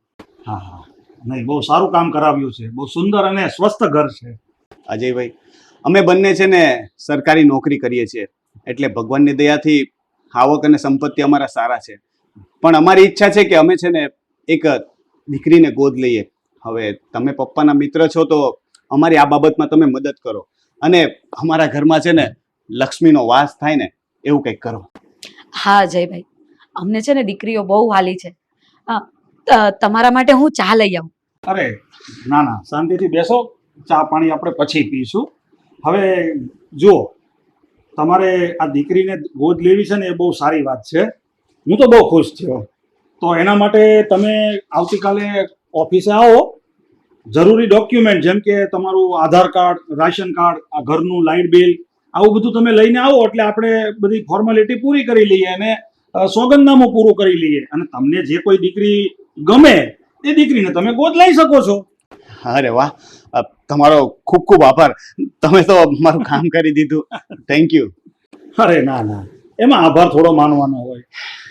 હા હા, નહીં, બહુ સારું કામ કરાવ્યું છે. બહુ સુંદર અને સ્વસ્થ ઘર છે. અજયભાઈ, અમે બંને છે ને સરકારી નોકરી કરીએ છીએ, એટલે ભગવાનની દયાથી આવક અને સંપત્તિ અમારા સારા છે. પણ અમારી ઈચ્છા છે કે અમે છે ને એક દીકરીને ગોદ લઈએ. હવે તમે પપ્પાના મિત્ર છો તો અમારી આ બાબતમાં તમે મદદ કરો અને અમારા ઘરમાં છે ને લક્ષ્મીનો વાસ થાય ને એવું કંઈક કરો. હા અજયભાઈ, અમને છે ને દીકરીઓ બહુ વાલી છે. તમારા માટે હું ચા લઈ આવું. અરે ના ના, શાંતિથી બેસો. ચા પાણી આપણે પછી પીશું. હવે જુઓ, તમારે આ દીકરીને ગોદ લેવી છે ને એ બહુ સારી વાત છે. હું તો બહુ ખુશ થયો. તો એના માટે તમે આવતીકાલે ઓફિસે આવો. જરૂરી ડોક્યુમેન્ટ જેમ કે તમારું આધાર કાર્ડ, રાશન કાર્ડ, આ ઘરનું લાઇટ બિલ, આવું બધું તમે લઈને આવો એટલે આપણે બધી ફોર્માલિટી પૂરી કરી લઈએ અને સોગંદનામું પૂરું કરી લઈએ. અને તમને જે કોઈ દીકરી ગમે એ દીકરીને તમે ગોદ લઈ શકો છો. અરે વાહ, તમારો ખૂબ ખૂબ આભાર. તમે તો મારું કામ કરી દીધું. Thank you. અરે ના ના, એમાં આભાર થોડો માનવાનો હોય.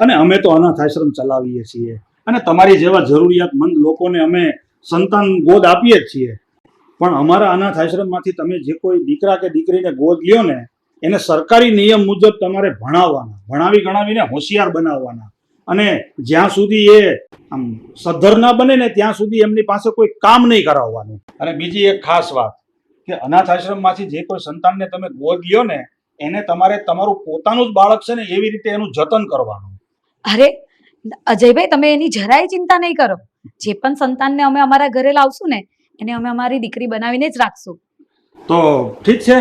અને અમે તો અનાથ આશ્રમ ચલાવીએ છીએ અને તમારી જેવા જરૂરિયાતમંદ લોકોને અમે સંતાન ગોદ આપીએ જ છીએ. પણ અમારા અનાથ આશ્રમમાંથી તમે જે કોઈ દીકરા કે દીકરીને ગોદ લ્યો ને એને સરકારી નિયમ મુજબ તમારે ભણાવવાના, ભણાવી ગણાવીને હોશિયાર બનાવવાના. અને જ્યાં સુધી એ આમ સદ્ધર ના બને ને ત્યાં સુધી એમની પાસે કોઈ કામ નહીં કરાવવાનું. અને બીજી એક ખાસ વાત કે અનાથ આશ્રમમાંથી જે કોઈ સંતાનને તમે ગોદ લ્યો ને એને તમારે તમારું પોતાનું જ બાળક છે ને એવી રીતે એનું જતન કરવાનું. અરે અજયભાઈ, તમે એની જરાય ચિંતા નહીં કરો. જે પણ સંતાનને અમે અમારા ઘરે લાવશું ને એને અમે અમારી દીકરી બનાવીને જ રાખશું. તો ઠીક છે,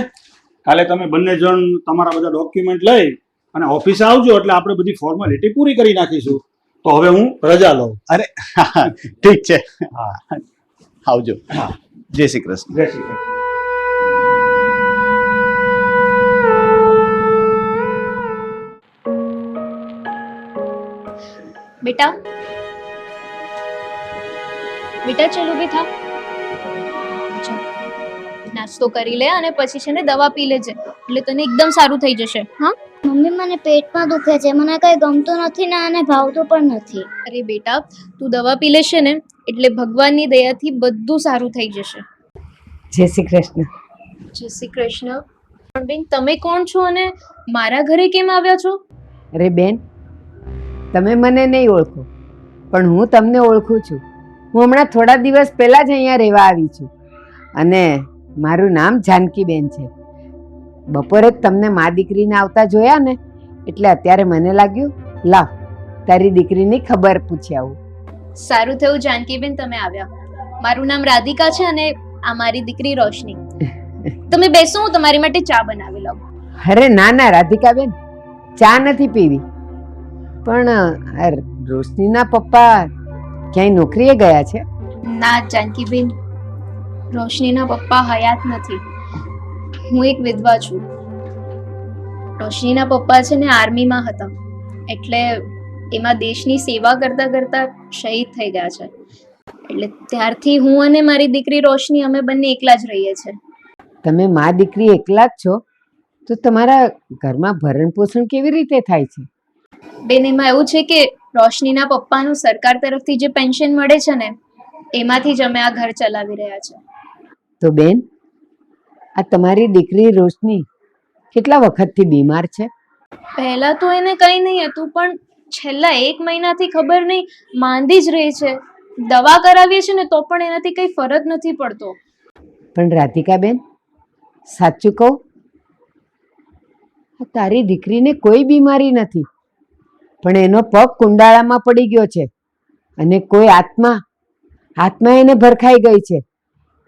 કાલે તમે બંને જણ તમારા બધા ડોક્યુમેન્ટ લઈ અને ઓફિસે આવજો એટલે આપણે બધી ફોર્માલિટી પૂરી કરી નાખીશું. તો હવે હું રજા લઉં. અરે ઠીક છે. હા, આવજો. હા, જય શ્રી કૃષ્ણ. જય શ્રી કૃષ્ણ. બેટા બેટા ચાલ ઊભી થા. ચાલ, નાસ્તો કરી લે અને પછી છે ને દવા પી લેજે એટલે તને એકદમ સારું થઈ જશે. હા મમ્મી, મને પેટમાં દુખે છે, મને કઈ ગમતું નથી ને અને ભાવતું પણ નથી. અરે બેટા, તું દવા પી લેશે ને એટલે ભગવાનની દયાથી બધું સારું થઈ જશે. જય શ્રી કૃષ્ણ. જય શ્રી કૃષ્ણ. પણ બેન, તમે કોણ છો અને મારા ઘરે કેમ આવ્યા છો? અરે બેન, તમે મને નહીં ઓળખો પણ હું તમને ઓળખું છું. હું હમણાં થોડા દિવસ પહેલાં જ અહીંયા રહેવા આવી છું અને મારું નામ જાનકીબેન છે. બપોરે જ તમને મા દીકરીને આવતા જોયા ને એટલે અત્યારે મને લાગ્યું લાવ તારી દીકરીની ખબર પૂછી આવું. સારું થયું જાનકીબેન તમે આવ્યા. મારું નામ રાધિકા છે અને આ મારી દીકરી રોશની. તમે બેસો, હું તમારી માટે ચા બનાવી લઉં. અરે ના ના રાધિકાબેન, ચા નથી પીવી. પણ આ રોશનીના પપ્પા ક્યાંય નોકરીએ ગયા છે? ના જાનકીબેન, રોશનીના પપ્પા હયાત નથી. હું એક વિધવા છું. રોશનીના પપ્પા છે ને આર્મીમાં હતા એટલે એમાં દેશની સેવા કરતા કરતા શહીદ થઈ ગયા છે. એટલે ત્યારથી હું અને મારી દીકરી રોશની અમે બંને એકલા જ રહીએ છીએ. તમે મા દીકરી એકલા જ છો તો તમારા ઘરમાં ભરણ પોષણ કેવી રીતે થાય છે? બેન એમાં એવું છે કે રોશનીના પપ્પાનું સરકાર તરફથી જે પેન્શન મળે છે ને એમાંથી જ અમે આ ઘર ચલાવી રહ્યા છે. તો બેન, આ તમારી દીકરી રોશની કેટલા વખતથી બીમાર છે? પહેલા તો એને કંઈ નહીં હતું, પણ છેલ્લા 1 મહિનાથી ખબર નહીં માંદી જ રહી છે. દવા કરાવીએ છે ને તો પણ એનાથી કંઈ ફરક નથી પડતો. પણ રાધિકાબેન, સાચું કહું, તારી દીકરીને કોઈ બીમારી નથી, પણ એનો પગ કુંડાળામાં પડી ગયો છે અને કોઈ આત્મા એને ભરખાઈ ગઈ છે,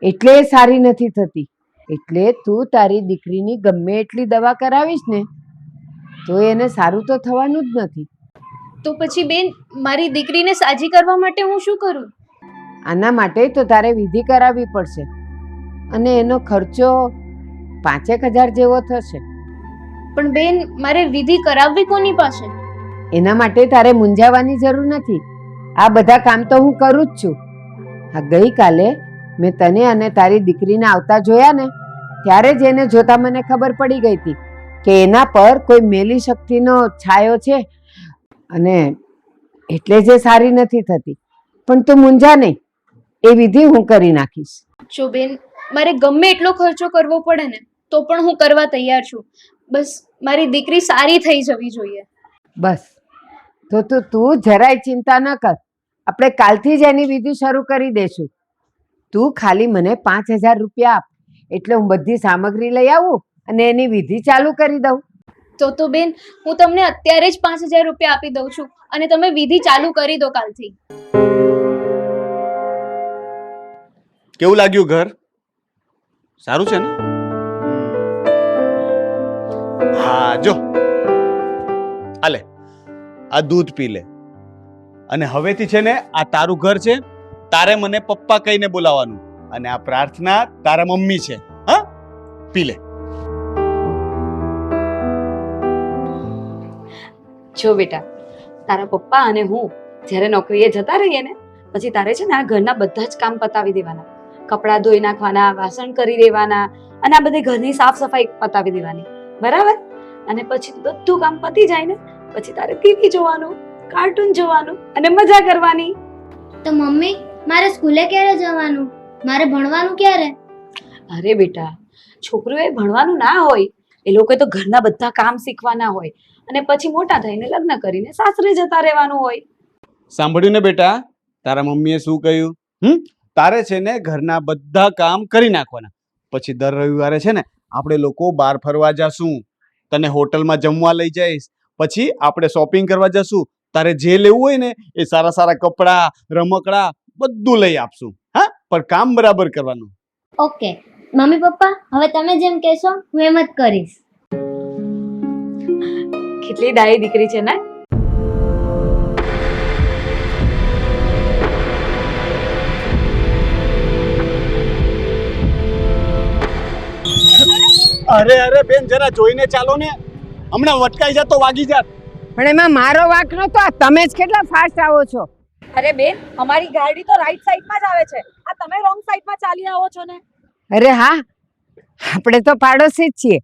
એટલે એ સારી નથી થતી. એટલે તું તારી દીકરીની ગમે એટલી દવા કરાવીશ ને તો એને સારું તો થવાનું જ નથી. તો પછી બેન, મારી દીકરીને સાજી કરવા માટે હું શું કરું? આના માટે તો તારે વિધિ કરાવવી પડશે અને એનો ખર્ચો 5,000 જેવો થશે. પણ બેન, મારે વિધિ કરાવવી કોની પાસે? એના માટે તારે મૂંઝાવાની જરૂર નથી. આ બધા કામ તો હું કરું જ છું. આ ગઈકાલે મેં તને અને તારી દીકરીને આવતા જોયા ને ત્યારે જ એને જોતા મને ખબર પડી ગઈ હતી કે એના પર કોઈ મેલી શક્તિનો છાયો છે અને એટલે જ એ સારી નથી થતી. પણ તું મૂંઝા નહીં, એ વિધિ હું કરી નાખીશ. જો બેન, મારે ગમે એટલો ખર્ચો કરવો પડે ને તો પણ હું કરવા તૈયાર છું. બસ મારી દીકરી સારી થઈ જવી જોઈએ. બસ, તો તું જરાય ચિંતા ન કર. આપણે કાલથી જ એની વિધિ શરૂ કરી દઈશું. તું ખાલી મને 5,000 રૂપિયા આપ એટલે હું બધી સામગ્રી લઈ આવું અને એની વિધિ ચાલુ કરી દઉં. તો બેન, હું તમને અત્યારે જ 5,000 રૂપિયા આપી દઉં છું અને તમે વિધિ ચાલુ કરી દો કાલથી. કેવું લાગ્યું ઘર? સારું છે ને? હા, જો આલે, આ દૂધ પી લે. અને હવેથી છે ને આ તારું ઘર છે, તારે મને પપ્પા કહીને બોલાવવાનું, અને આ પ્રાર્થના તારા મમ્મી છે. હા, પી લે. જો બેટા, તારા પપ્પા અને હું જ્યારે નોકરીએ જતા રહીએ ને પછી તારે છે ને આ ઘરના બધા જ કામ પતાવી દેવાના. કપડાં ધોઈ નાખવાના, વાસણ કરી દેવાના અને આ બધી ઘરની સાફ સફાઈ પતાવી દેવાની, બરાબર? અને પછી બધું કામ પતી જાય ને પછી તારે ટીવી જોવાનું, કાર્ટૂન જોવાનું અને મજા કરવાની. તો મમ્મી, મારે સ્કૂલે ક્યારે જવાનું? મારે ભણવાનું ક્યારે? અરે બેટા, છોકરીઓએ ભણવાનું ના હોય, એ લોકોએ તો ઘરના બધા કામ શીખવાના હોય અને પછી મોટા થઈને લગ્ન કરીને સાસરે જતા રહેવાનું હોય. સાંભળ્યું ને બેટા, તારા મમ્મીએ શું કહ્યું? તારે છે ને ઘરના બધા કામ કરી નાખવાના. પછી દર રવિવારે છે ને આપણે લોકો બહાર ફરવા જશું, તને હોટલમાં જમવા લઈ જઈશ, પછી આપણે શોપિંગ કરવા જશું. તારે જે લેવું હોય ને એ સારા સારા કપડાં, રમકડા બધું લઈ આપશું. હા, પણ કામ બરાબર કરવાનું. ઓકે મમ્મી પપ્પા, હવે તમે જેમ કહેશો હું એમ જ કરીશ. કેટલી ડાયી દીકરી છે ને? અરે બેન, જરા જોઈને ચાલો ને, હમણાં વટકાઈ જાત તો વાગી જાત. પણ એમાં મારો વાંક નતો, તમે જ કેટલા ફાસ્ટ આવો છો. અરે બેન, અમારી ગાડી તો રાઈટ સાઈડમાં જ આવે છે, આ તમે રોંગ સાઈડમાં ચાલી આવો છો ને. અરે હા, આપણે તો પાડોશી જ છીએ.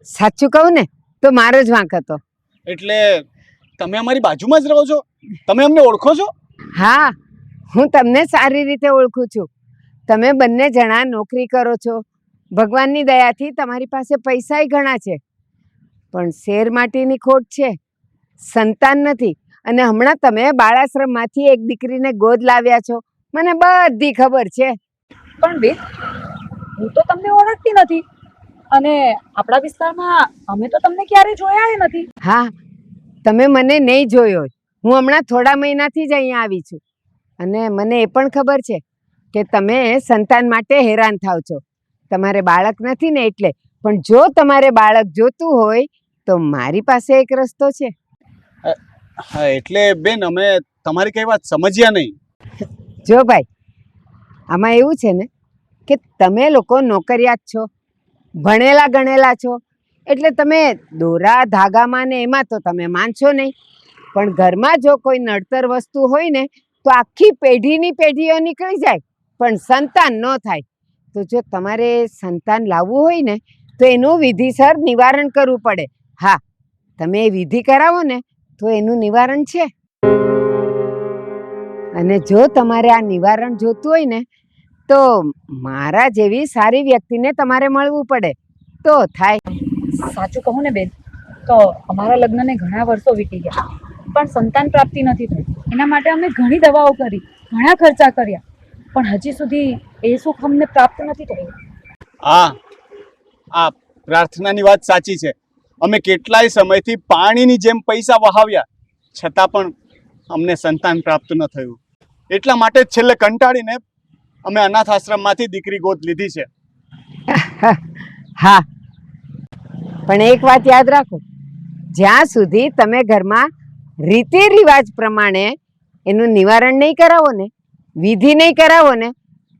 સાચું કહું ને તો મારો જ વાંક હતો. એટલે તમે અમારી બાજુમાં જ રહો છો? તમે અમને ઓળખો છો? હા, હું તમને સારી રીતે ઓળખું છું. તમે બંને જણા નોકરી કરો છો, ભગવાનની દયાથી તમારી પાસે પૈસાય ઘણા છે, પણ શેર માટીની ખોટ છે, સંતાન નથી. અને હમણાં તમે બાળાશ્રમમાંથી એક દીકરીને ગોદ લાવ્યા છો, મને બધી ખબર છે. પણ બેન, હું તો તમને ઓળખતી નથી અને આપણા વિસ્તારમાં અમે તો તમને ક્યારે જોયા નથી. હા, તમે મને નહીં જોયો. હું હમણાં થોડા મહિનાથી જ અહીંયા આવી છું અને મને એ પણ ખબર છે કે તમે સંતાન માટે હેરાન થાવ છો. તમારે બાળક નથી ને એટલે. પણ જો તમારે બાળક જોતું હોય તો મારી પાસે એક રસ્તો છે. હા, એટલે બેન અમે તમારી કઈ વાત સમજ્યા નહીં. જો ભાઈ, આમાં એવું છે ને કે તમે લોકો નોકરિયાત છો, ભણેલા ગણેલા છો, એટલે તમે દોરા ધાગામાં ને એમાં તો તમે માનશો નહીં. પણ ઘરમાં જો કોઈ નડતર વસ્તુ હોય ને તો આખી પેઢીની પેઢીઓ નીકળી જાય પણ સંતાન ન થાય. તો જો તમારે સંતાન લાવવું હોય ને તો એનું વિધિસર નિવારણ કરવું પડે. હા, તમે વિધિ કરાવો ને તો એનું નિવારણ છે. અને જો તમારે આ નિવારણ જોતું હોય ને તો મારા જેવી સારી વ્યક્તિને તમારે મળવું પડે તો થાય. સાચું કહું ને બેન, તો અમારા લગ્નને ઘણા વર્ષો વીતી ગયા પણ સંતાન પ્રાપ્તિ નથી થઈ. એના માટે અમે ઘણી દવાઓ કરી, ઘણા ખર્ચા કર્યા, પણ હજી સુધી એ સુખ અમને પ્રાપ્ત નથી થયું. આ પ્રાર્થનાની વાત સાચી છે. અમે કેટલાય સમયથી પાણીની જેમ પૈસા વહાવ્યા છતાં પણ અમને સંતાન પ્રાપ્ત ન થયું. એટલા માટે જ છેલ્લે કંટાળીને અમે અનાથ આશ્રમમાંથી દીકરી ગોદ લીધી છે. હા, પણ એક વાત યાદ રાખો, જ્યાં સુધી તમે ઘરમાં રીતિ રિવાજ પ્રમાણે એનું નિવારણ નહીં કરાવો ને, વિધિ નહીં કરાવો ને,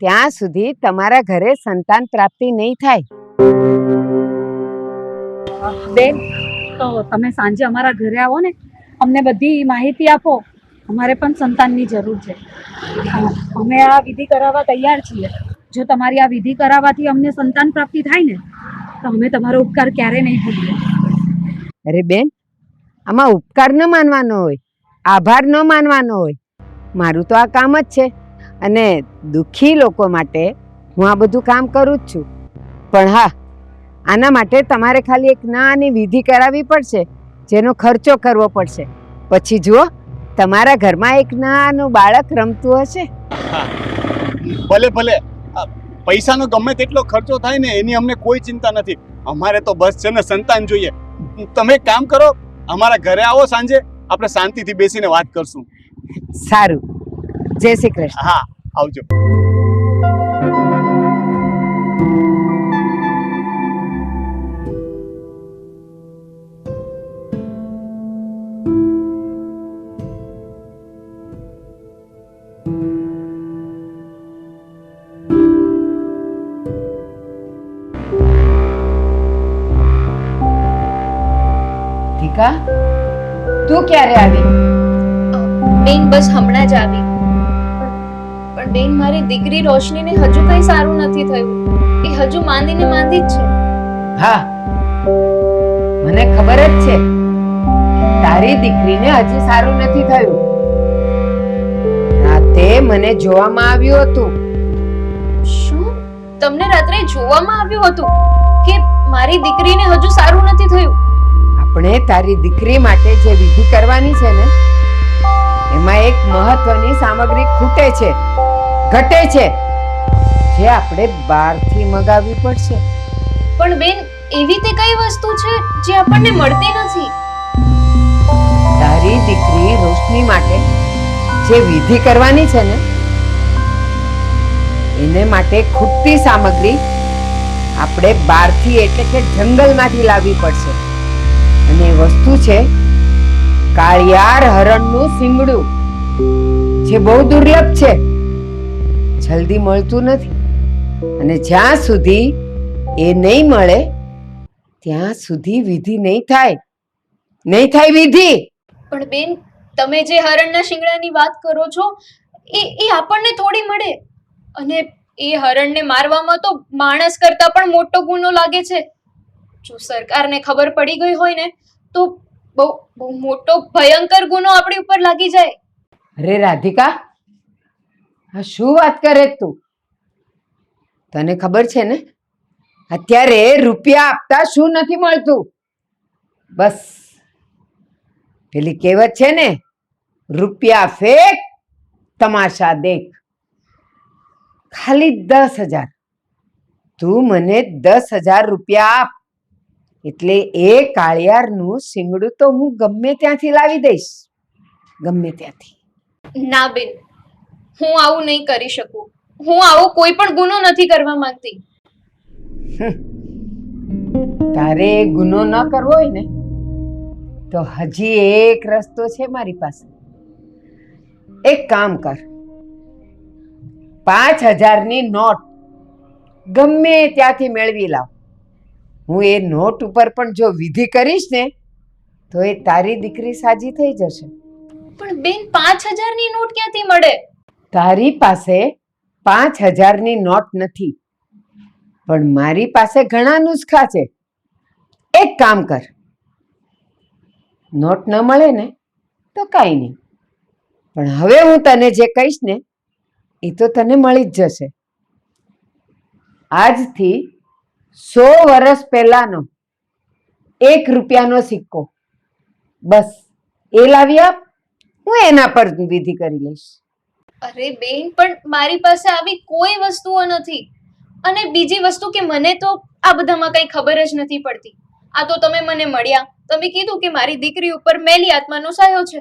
ત્યાં સુધી તમારા ઘરે સંતાન પ્રાપ્તિ નહીં થાય. બેન, તો તમે સાંજે અમારા ઘરે આવો ને, અમને બધી માહિતી આપો. અમારે પણ સંતાનની જરૂર છે. અમે આ વિધિ કરાવવા તૈયાર છીએ. જો તમારી આ વિધિ કરાવવાથી અમને સંતાન પ્રાપ્તિ થાય ને તો અમે તમારો ઉપકાર ક્યારે નહીં ભૂલીએ. અરે બેન, આમાં ઉપકાર ન માનવાનો હોય, આભાર ન માનવાનો હોય. મારું તો આ કામ જ છે અને દુઃખી લોકો માટે હું આ બધું કામ કરું જ છું. પણ હા, આના માટે તમારે ખાલી એક નાની વિધિ કરાવવી પડશે, જેનો ખર્ચો કરવો પડશે. પછી જુઓ, તમારા ઘરમાં એક નાનું બાળક રમતું હશે. ભલે ભલે, પૈસાનો ગમે તેટલો ખર્ચો થાય ને એની અમને કોઈ ચિંતા નથી. અમારે તો બસ છે ને સંતાન જોઈએ. તમે એક કામ કરો, અમારા ઘરે આવો સાંજે, આપણે શાંતિથી બેસીને વાત કરશું. સારું, જય શ્રી કૃષ્ણ. હા, આવજો. ટીકા, તું ક્યારે આવી? બેન બસ હમણાં જ આવી. પણ બેન, મારી દીકરી રોશનીને હજુ કઈ સારું નથી થયું. એ હજુ માંદીને માંદી જ છે. હા, મને ખબર જ છે તારી દીકરીને હજી સારું નથી થયું. રાતે મને જોવામાં આવ્યું હતું. શું તમને રાત્રે જોવામાં આવ્યું હતું કે મારી દીકરીને હજુ સારું નથી થયું? આપણે તારી દીકરી માટે જે વિધિ કરવાની છે ને એમાં એક મહત્વની સામગ્રી ખૂટે છે, ઘટે છે, જે આપણે બહારથી મંગાવવી પડશે. પણ બેન, એવી તે કઈ વસ્તુ છે જે આપણને મળતી નથી? તારી દીકરી રોશની માટે જે વિધિ કરવાની છે ને એને માટે ખૂટતી સામગ્રી આપણે બહારથી એટલે કે જંગલમાંથી લાવવી પડશે. અને એ વસ્તુ છે કાળિયાર હરણનું શિંગડું, જે બહુ દુર્લભ છે, જલ્દી મળતું નથી. અને જ્યાં સુધી એ નહીં મળે ત્યાં સુધી વિધિ નહીં થાય, નહીં થાય વિધિ. પણ બેન, તમે જે હરણના શિંગડાની વાત કરો છો એ આપણને થોડી મળે. અને એ હરણને મારવામાં તો માણસ કરતા પણ મોટો ગુનો લાગે છે. જો સરકારને ખબર પડી ગઈ હોય ને તો બહુ બહુ મોટો ભયંકર ગુનો આપણી ઉપર લાગી જાય. અરે રાધિકા, આ શું વાત કરે તું? તને ખબર છે ને અત્યારે રૂપિયા આપતા શું નથી મળતું? બસ પેલી કહેવત છે ને, રૂપિયા ફેંક તમાશા દેખ. ખાલી 10,000, તું મને 10,000 રૂપિયા આપ એટલે એ કાળિયારનું શિંગડું તો હું ગમે ત્યાંથી લાવી દઈશ, ગમે ત્યાંથી. ના બેન, હું આવું નહીં કરી શકું. હું આવો કોઈ પણ ગુનો નથી કરવા માંગતી. તારે ગુનો ન કરવો હોય ને તો હજી એક રસ્તો છે મારી પાસે. એક કામ કર, 5,000ની નોટ ગમે ત્યાંથી મેળવી લાવ. હું એ નોટ ઉપર પણ જો વિધિ કરીશ ને તો એ તારી દીકરી સાજી થઈ જશે. પણ બેન, 5,000ની નોટ ક્યાંથી મળે? તારી પાસે 5,000ની નોટ નથી, પણ મારી પાસે ઘણા નુસ્ખા છે. એક કામ કર, નોટ ન મળે ને તો કાંઈ નહીં, પણ હવે હું તને જે કહીશ ને એ તો તને મળી જ જશે. આજથી 100 વર્ષ પહેલાનો 1 રૂપિયાનો સિક્કો, બસ એ લાવી આપ, હું એના પર વિધિ કરી લઈશ. અરે બેન, પણ મારી પાસે આવી કોઈ વસ્તુઓ નથી. અને બીજી વસ્તુ કે મને તો આ બધામાં કઈ ખબર જ નથી પડતી. આ તો તમે મને મળ્યા, તમે કીધું કે મારી દીકરી ઉપર મેલી આત્માનો સાયો છે,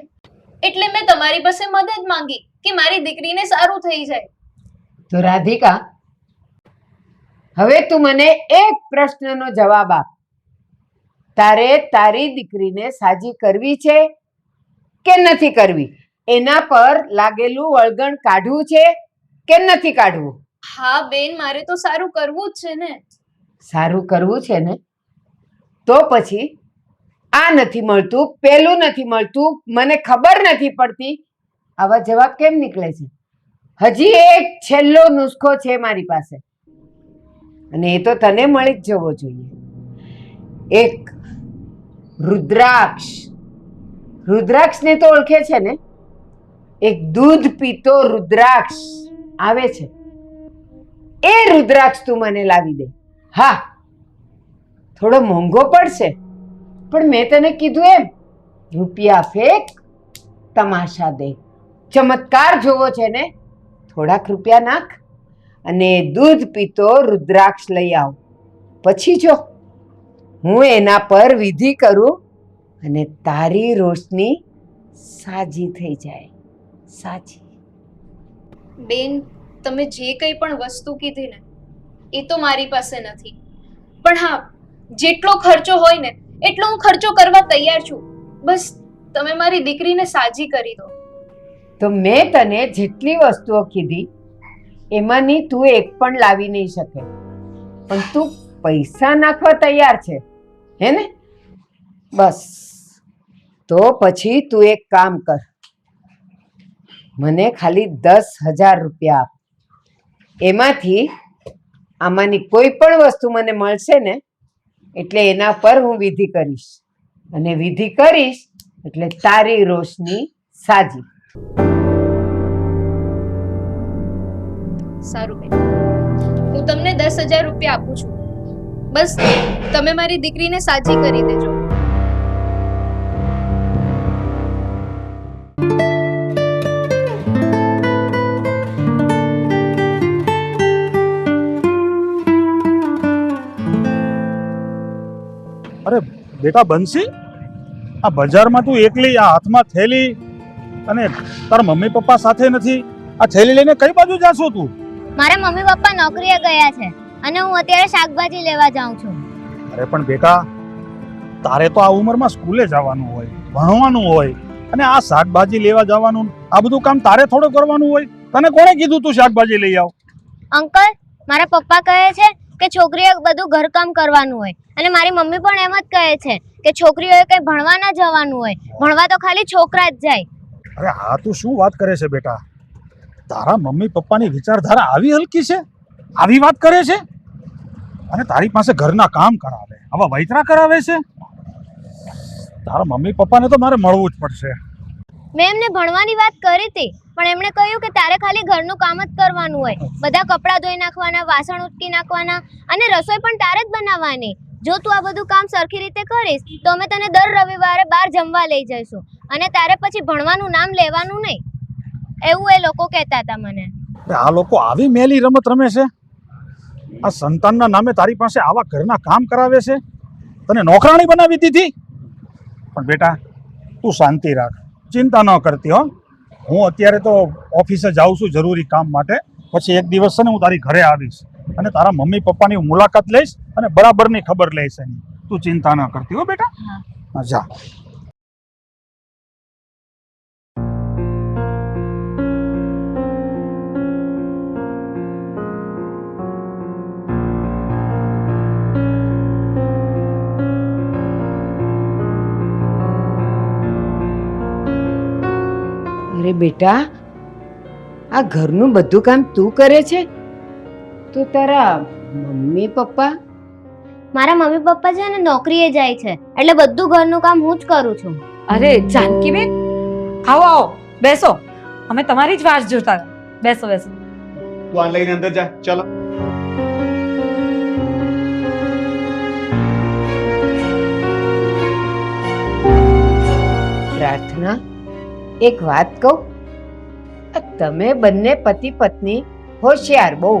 એટલે મેં તમારી પાસે મદદ માંગી કે મારી દીકરીને સારું થઈ જાય. તો રાધિકા, હવે તું મને એક પ્રશ્નનો જવાબ આપ. તારે તારી દીકરીને સાજી કરવી છે કે નથી કરવી? એના પર લાગેલું વળગણ કાઢવું છે કે નથી કાઢવું? હા બેન, મારે તો સારું કરવું જ છે ને. સારું કરવું છે ને, તો પછી આ નથી મળતું, પેલું નથી મળતું, મને ખબર નથી પડતી, આવા જવાબ કેમ નીકળે છે? હજી એક છેલ્લો નુસ્ખો છે મારી પાસે, અને એ તો તને મળી જ જવો જોઈએ. એક રુદ્રાક્ષ, રુદ્રાક્ષને તો ઓળખે છે ને? એક દૂધ પીતો રુદ્રાક્ષ આવે છે, એ રુદ્રાક્ષ તું મને લાવી દે. હા, થોડો મોંઘો પડશે, પણ મેં તને કીધું એમ, રૂપિયા ફેંક, તમાશા દે. ચમત્કાર જોવો છે ને, થોડાક રૂપિયા નાખ અને દૂધ પીતો રુદ્રાક્ષ લઈ આવ. પછી જો હું એના પર વિધિ કરું અને તારી રોશની સાજી થઈ જાય. સાજી. બેન, તમે જે કંઈ પણ વસ્તુ કીધી ને એ તો મારી પાસે નથી, પણ હા, જેટલો ખર્ચો હોય ને એટલો હું ખર્ચો કરવા તૈયાર છું. બસ તમે મારી દીકરીને સાજી કરી દો. તો મેં તને જેટલી વસ્તુઓ કીધી એમાંની તું એક પણ લાવી નહીં શકે, પણ તું પૈસા નાખવા તૈયાર છે, હે ને? બસ, તો પછી તું એક કામ કર, મને ખાલી 10,000 રૂપિયા આપ. એમાંથી આમાંની કોઈ પણ વસ્તુ મને મળશે ને એટલે એના પર હું વિધિ કરીશ, અને વિધિ કરીશ એટલે તારી રોશની સાજી. સારું બેન, હું તમને 10,000 રૂપિયા આપું છું. બસ તમે મારી દીકરીને સાજી કરી દેજો. અરે બેટા બંસી, આ બજારમાં તું એકલી, આ હાથમાં થેલી, અને તારા મમ્મી પપ્પા સાથે નથી, આ થેલી લઈને કઈ બાજુ જાશો તું? મારા મમ્મી પપ્પા નોકરીએ ગયા છે અને હું અત્યારે શાકભાજી લેવા જાઉં છું. અરે પણ બેટા, તારે તો આ ઉંમરમાં સ્કૂલે જવાનું હોય, ભણવાનું હોય, અને આ શાકભાજી લેવા જવાનું, આ બધું કામ તારે થોડું કરવાનું હોય? તને કોણે કીધું તું શાકભાજી લઈ આવ? અંકલ, મારા પપ્પા કહે છે કે છોકરીએ બધું ઘરકામ કરવાનું હોય, અને મારી મમ્મી પણ એમ જ કહે છે કે છોકરીઓએ કઈ ભણવા ના જવાનું હોય, ભણવા તો ખાલી છોકરા જ જાય. અરે હા, તું શું વાત કરે છે બેટા? તારા મમ્મી પપ્પાની વિચારધારા આવી હલકી છે? આવી વાત કરે છે? અને તારી પાસે ઘરના કામ કરાવે, આવા વૈતરા કરાવે છે? તારા મમ્મી પપ્પાને તો મારે મળવું જ પડશે. મેં એમને ભણવાની વાત કરી હતી, પણ એમણે કહ્યું કે તારે ખાલી ઘરનું કામ જ કરવાનું હોય, બધા કપડાં ધોઈ નાખવાના, વાસણ ઉટકી નાખવાના, અને રસોઈ પણ તારે જ બનાવવાની. જો તું આ બધું કામ સરખી રીતે કરીશ તો અમે તને દર રવિવારે બહાર જમવા લઈ જઈશું, અને તારે પછી ભણવાનું નામ લેવાનું નહીં, એવું એ લોકો કહેતા હતા મને. આ લોકો આવી મેલી રમત રમે છે? આ સંતાનના નામે તારી પાસે આવા ઘરના કામ કરાવે છે? તને નોકરાણી બનાવી દીધી? પણ બેટા, તું શાંતિ રાખ, ચિંતા ન કરતી હો. હું અત્યારે તો ઓફિસે જાઉં છું જરૂરી કામ માટે, પછી એક દિવસ છે ને હું તારી ઘરે આવીશ અને તારા મમ્મી પપ્પાની મુલાકાત લઈશ અને બરાબરની ખબર લઈશ એની. તું ચિંતા ન કરતી હો બેટા. હા, જા. અરે બેટા, આ ઘરનું બધું કામ તું કરે છે? તો તારા મમ્મી પપ્પા? મારા મમ્મી પપ્પા છે ને નોકરીએ જાય છે, એટલે બધું ઘરનું કામ હું જ કરું છું. અરે જાનકીબેન, આવો આવો, બેસો. અમે તમારી જ વાટ જોતા હતા. બેસો બેસો. તું આ લઈને અંદર જા, ચલો. પ્રાર્થના, એક વાત કહું, આ તમે બંને પતિ પત્ની હોશિયાર બહુ.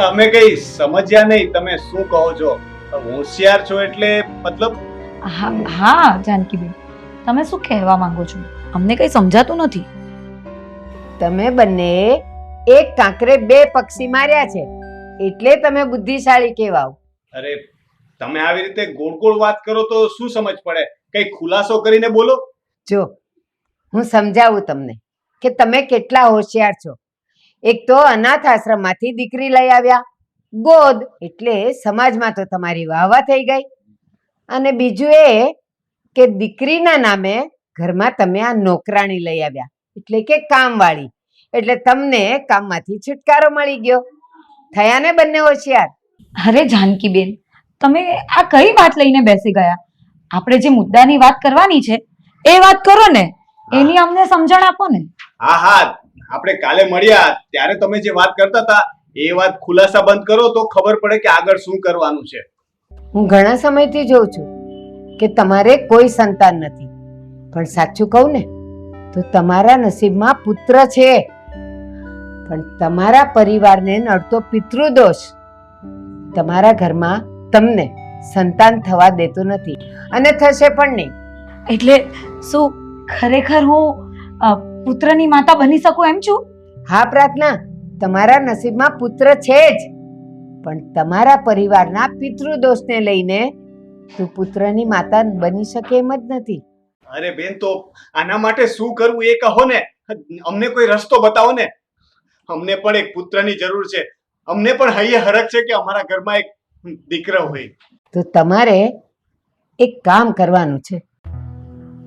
અમે કઈ સમજ્યા નહીં તમે શું કહો છો. હોશિયાર છો એટલે મતલબ? હા જાનકીબેન, તમે શું કહેવા માંગો છો? અમને કઈ સમજાતું નથી. તમે બંને એક કાંકરે બે પક્ષી માર્યા છે, એટલે તમે બુદ્ધિશાળી કહેવાઓ. અરે તમે આવી રીતે ગોળ ગોળ વાત કરો તો શું સમજ પડે? કઈ ખુલાસો કરીને બોલો. જો હું સમજાવું તમને કે તમે કેટલા હોશિયાર છો. એક તો અનાથ આશ્રમમાંથી દીકરી લઈ આવ્યા, ગોદ, એટલે સમાજમાં તો તમારી વાહવા થઈ ગઈ. અને બીજું એ કે દીકરીના નામે ઘરમાં તમે આ નોકરાણી લઈ આવ્યા, એટલે કે કામવાળી, એટલે તમને કામમાંથી છુટકારો મળી ગયો. થયા ને બંને હોશિયાર? અરે જાનકીબેન, તમે આ કઈ વાત લઈને બેસી ગયા? આપણે જે મુદ્દાની વાત કરવાની છે એ વાત કરો ને, એની અમને સમજણ આપો ને. હા હા, આપણે કાલે મળ્યા ત્યારે તમે જે વાત કરતા હતા એ વાત ખુલાસા બંધ કરો તો ખબર પડે કે આગળ શું કરવાનું છે. હું ઘણા સમયથી જોઉં છું કે તમારે કોઈ સંતાન નથી, પણ સાચું કહું ને તો તમારા નસીબમાં પુત્ર છે, પણ તમારા પરિવારને નડતો પિતૃદોષ તમારા ઘરમાં તમને સંતાન થવા દેતો નથી, અને થશે પણ નહીં. એટલે શું ખરેખર હું પુત્રની માતા બની શકું એમ છું? હા પ્રાર્થના, તમારા નસીબમાં પુત્ર છે જ, પણ તમારા પરિવારના પિતૃદોષને લઈને તું પુત્રની માતા બની શકે એમ જ નથી. અરે બેન, તો આના માટે શું કરવું એ કહો ને. અમને કોઈ રસ્તો બતાવો ને. અમને પણ એક પુત્રની જરૂર છે. અમને પણ હૈયે હરખ છે કે અમારા ઘરમાં એક દીકરો હોય. તો તમારે એક કામ કરવાનું છે.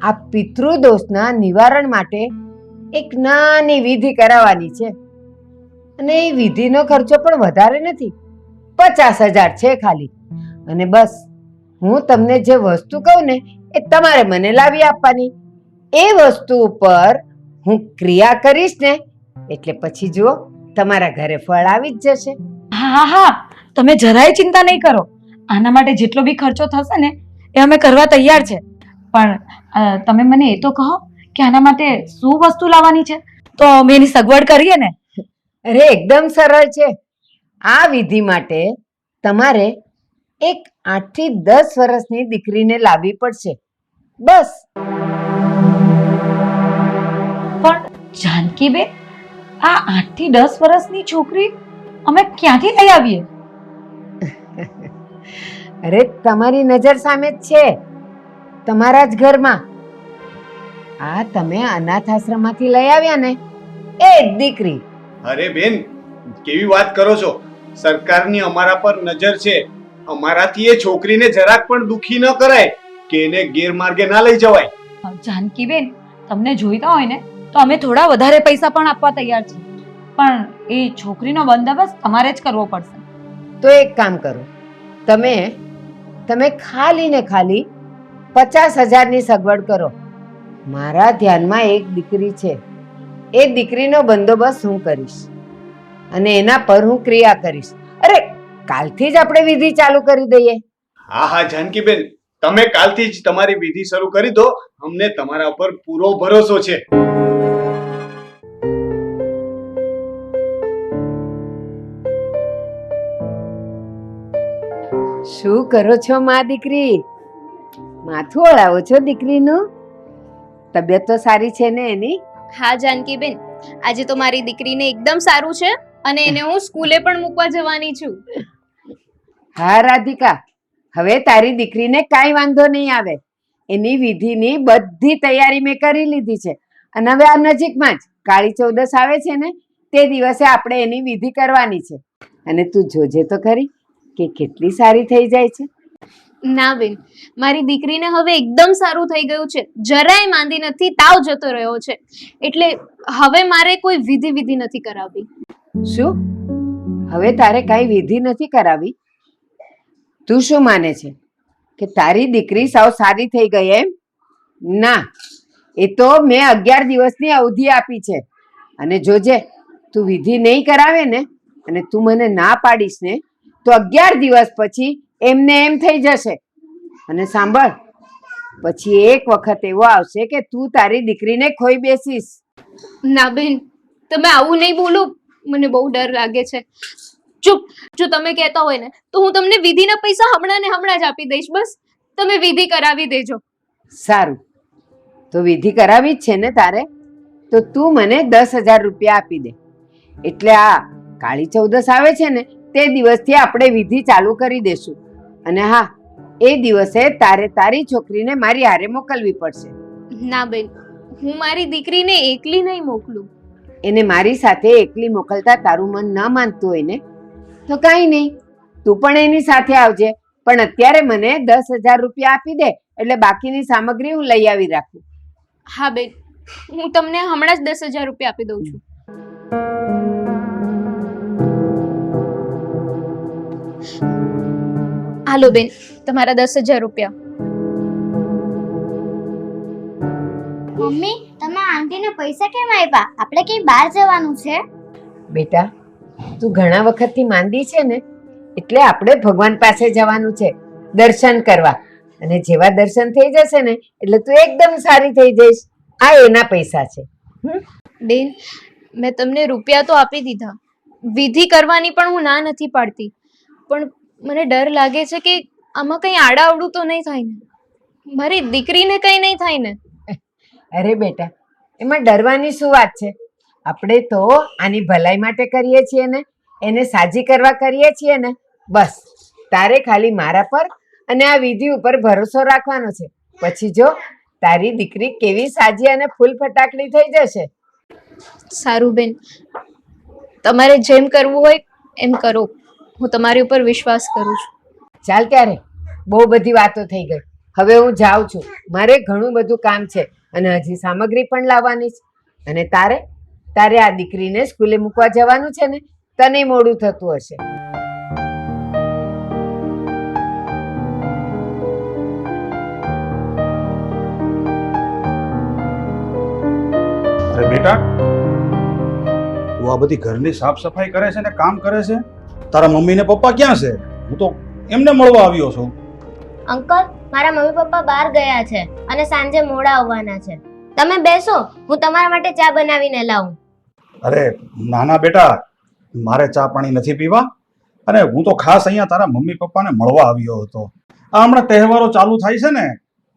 આ પિતૃદોષના નિવારણ માટે એક નાની વિધિ કરાવવાની છે, અને એ વિધિનો ખર્ચો પણ વધારે નથી, 50,000 છે ખાલી. અને બસ હું તમને જે વસ્તુ કહું ને એ તમારે મને લાવી આપવાની. એ વસ્તુ ઉપર હું ક્રિયા કરીશ ને એટલે પછી જુઓ તમારા ઘરે ફળ આવી જ જશે. હા હા, તમે જરાય ચિંતા નહીં કરો. આના માટે જેટલો બી ખર્ચો થશે ને એ અમે કરવા તૈયાર છે. પણ તમે મને એ તો કહો કે આના માટે શું વસ્તુ લાવવાની છે, તો અમે એની સગવડ કરીએ ને. અરે એકદમ સરળ છે. આ વિધિ માટે તમારે એક 8 થી 10 વર્ષની દીકરીને લાવવી પડશે, બસ. પણ જાનકીબેન, આ 8 થી 10 વર્ષની છોકરી અમે ક્યાંથી લઈ આવીએ? અરે તમારી નજર સામે જ છે, તમારા જ ઘરમાં. આ તમે અનાથ આશ્રમમાંથી લઈ આવ્યા ને એ જ દીકરી. અરે બેન, કેવી વાત કરો છો? સરકારની અમારા પર નજર છે. અમારાથી એ છોકરીને જરાક પણ દુખી ન કરાય કે એને ગેરમાર્ગે ના લઈ જવાય. જાનકીબેન, તમને જોઈતા હોય ને તો અમે થોડા વધારે પૈસા પણ આપવા તૈયાર છીએ, પણ એ છોકરીનો બંદોબસ્ત તમારે જ કરવો પડશે. તો એક કામ કરો, તમે ખાલી ને ખાલી 50,000ની સગવડ કરો. મારા ધ્યાનમાં એક દીકરી છે, એ દીકરીનો બંદોબસ્ત હું કરીશ અને એના પર હું ક્રિયા કરીશ. અરે કાલથી જ આપણે વિધિ ચાલુ કરી દઈએ. હા હા જાનકીબેન, તમે કાલથી જ તમારી વિધિ શરૂ કરી દો. અમને તમારા ઉપર પૂરો ભરોસો છે. શું કરો છો માં દીકરી? માથું ઓળાવો છો દીકરીનું? તબિયત તો સારી છે ને એની? હા જાનકીબેન, આજે તો મારી દીકરીને એકદમ સારું છે અને એને હું સ્કૂલે પણ મૂકવા જવાની છું. હા રાધિકા, હવે તારી દીકરીને કાંઈ વાંધો નહીં આવે. એની વિધિની બધી તૈયારી મેં કરી લીધી છે, અને હવે આ નજીકમાં જ કાળી ચૌદસ આવે છે ને તે દિવસે આપણે એની વિધિ કરવાની છે. અને તું જોજે તો ખરી કે કેટલી સારી થઈ જાય છે. ના બેન, મારી દીકરીને હવે એકદમ સારું થઈ ગયું છે. જરાય માંદી નથી, તાવ જતો રહ્યો છે. એટલે હવે મારે કોઈ વિધિ નથી કરાવવી. શું? હવે તારે કાંઈ વિધિ નથી કરાવી? તું શું માને છે કે તારી દીકરી સાવ સારી થઈ ગઈ એમ? ના, એ તો મેં 11 દિવસની અવધિ આપી છે. અને જોજે, તું વિધિ નહીં કરાવે ને અને તું મને ના પાડીશ ને તો 11 દિવસ પછી એમને એમ થઈ જશે. અને સાંભળ, પછી એક વખત એવો આવશે કે તું તારી દીકરીને ખોઈ બેસીશ. ના બેન, તમે આવું નહીં બોલો, મને બહુ ડર લાગે છે. ચૂપ, જો તમે કહેતા હોય ને તો હું તમને વિધિના પૈસા હમણાં ને હમણાં જ આપી દઈશ. બસ તમે વિધિ કરાવી દેજો. સારું, તો વિધિ કરાવી જ છે ને તારે? તો તું મને 10,000 રૂપિયા આપી દે. એટલે આ કાળી ચૌદસ આવે છે ને તે દિવસથી આપણે વિધિ ચાલુ કરી દેશું. અને હા, એ દિવસે તારે તારી છોકરીને મારી હારે મોકલવી પડશે. ના બેન, હું મારી દીકરીને એકલી નહીં મોકલું. એને મારી સાથે એકલી મોકલતા તારું મન ન માનતું હોય ને તો કાંઈ નહીં, તું પણ એની સાથે આવજે. પણ અત્યારે મને 10,000 રૂપિયા આપી દે એટલે બાકીની સામગ્રી હું લઈ આવી રાખું. હા બેન, હું તમને હમણાં જ 10,000 રૂપિયા આપી દઉં છું. હાલો બેન, તમારા 10,000 રૂપિયા. મમ્મી, તમે આંટીને પૈસા કેમ આપ્યા? આપણે કઈ બહાર જવાનું છે? બેટા, તું ઘણા વખતથી માંદી છે ને એટલે આપણે ભગવાન પાસે જવાનું છે દર્શન કરવા. અને જેવા દર્શન થઈ જશે ને એટલે તું એકદમ સારી થઈ જઈશ. આ એના પૈસા છે. બેન, મેં તમને રૂપિયા તો આપી દીધા, વિધિ કરવાની પણ હું ના નથી પાડતી, પણ મને ડર લાગે છે કે આમાં કંઈ આડાઅવડું તો નહીં થાય ને, મારી દીકરીને કંઈ નહીં થાય ને. અરે બેટા, એમાં ડરવાની શું વાત છે? આપણે તો આની ભલાઈ માટે કરીએ છીએ ને, એને સાજી કરવા કરીએ છીએ ને. બસ તારે ખાલી મારા પર અને આ વિધિ ઉપર ભરોસો રાખવાનો છે. પછી જો તારી દીકરી કેવી સાજી અને ફૂલ ફટાકડી થઈ જશે. સારું બેન, તમારે જેમ કરવું હોય એમ કરો, હું તમારી ઉપર વિશ્વાસ કરું છું. ચાલ ત્યારે, બહુ બધી વાતો થઈ ગઈ. હવે હું જાઉં છું, મારે ઘણું બધું કામ છે અને હજી સામગ્રી પણ લાવવાની છે. અને તારે આ દીકરીને સ્કૂલે મૂકવા જવાનું છે ને, તને મોડું થતું હશે. અરે બેટા, તું આ બધી ઘરની સાફ સફાઈ કરે છે ને કામ કરે છે, તારા મમ્મી ને પપ્પા ક્યાં છે? હું તો એમને મળવા આવ્યો છું. અંકલ, મારા મમ્મી પપ્પા બહાર ગયા છે અને સાંજે મોડા આવવાના છે. તમે બેસો, હું તમારા માટે ચા બનાવીને લાવું. અરે નાના બેટા, મારે ચા પાણી નથી પીવા. અને હું તો ખાસ અહીંયા તારા મમ્મી પપ્પાને મળવા આવ્યો હતો. આ હમણાં તહેવારો ચાલુ થાય છે ને,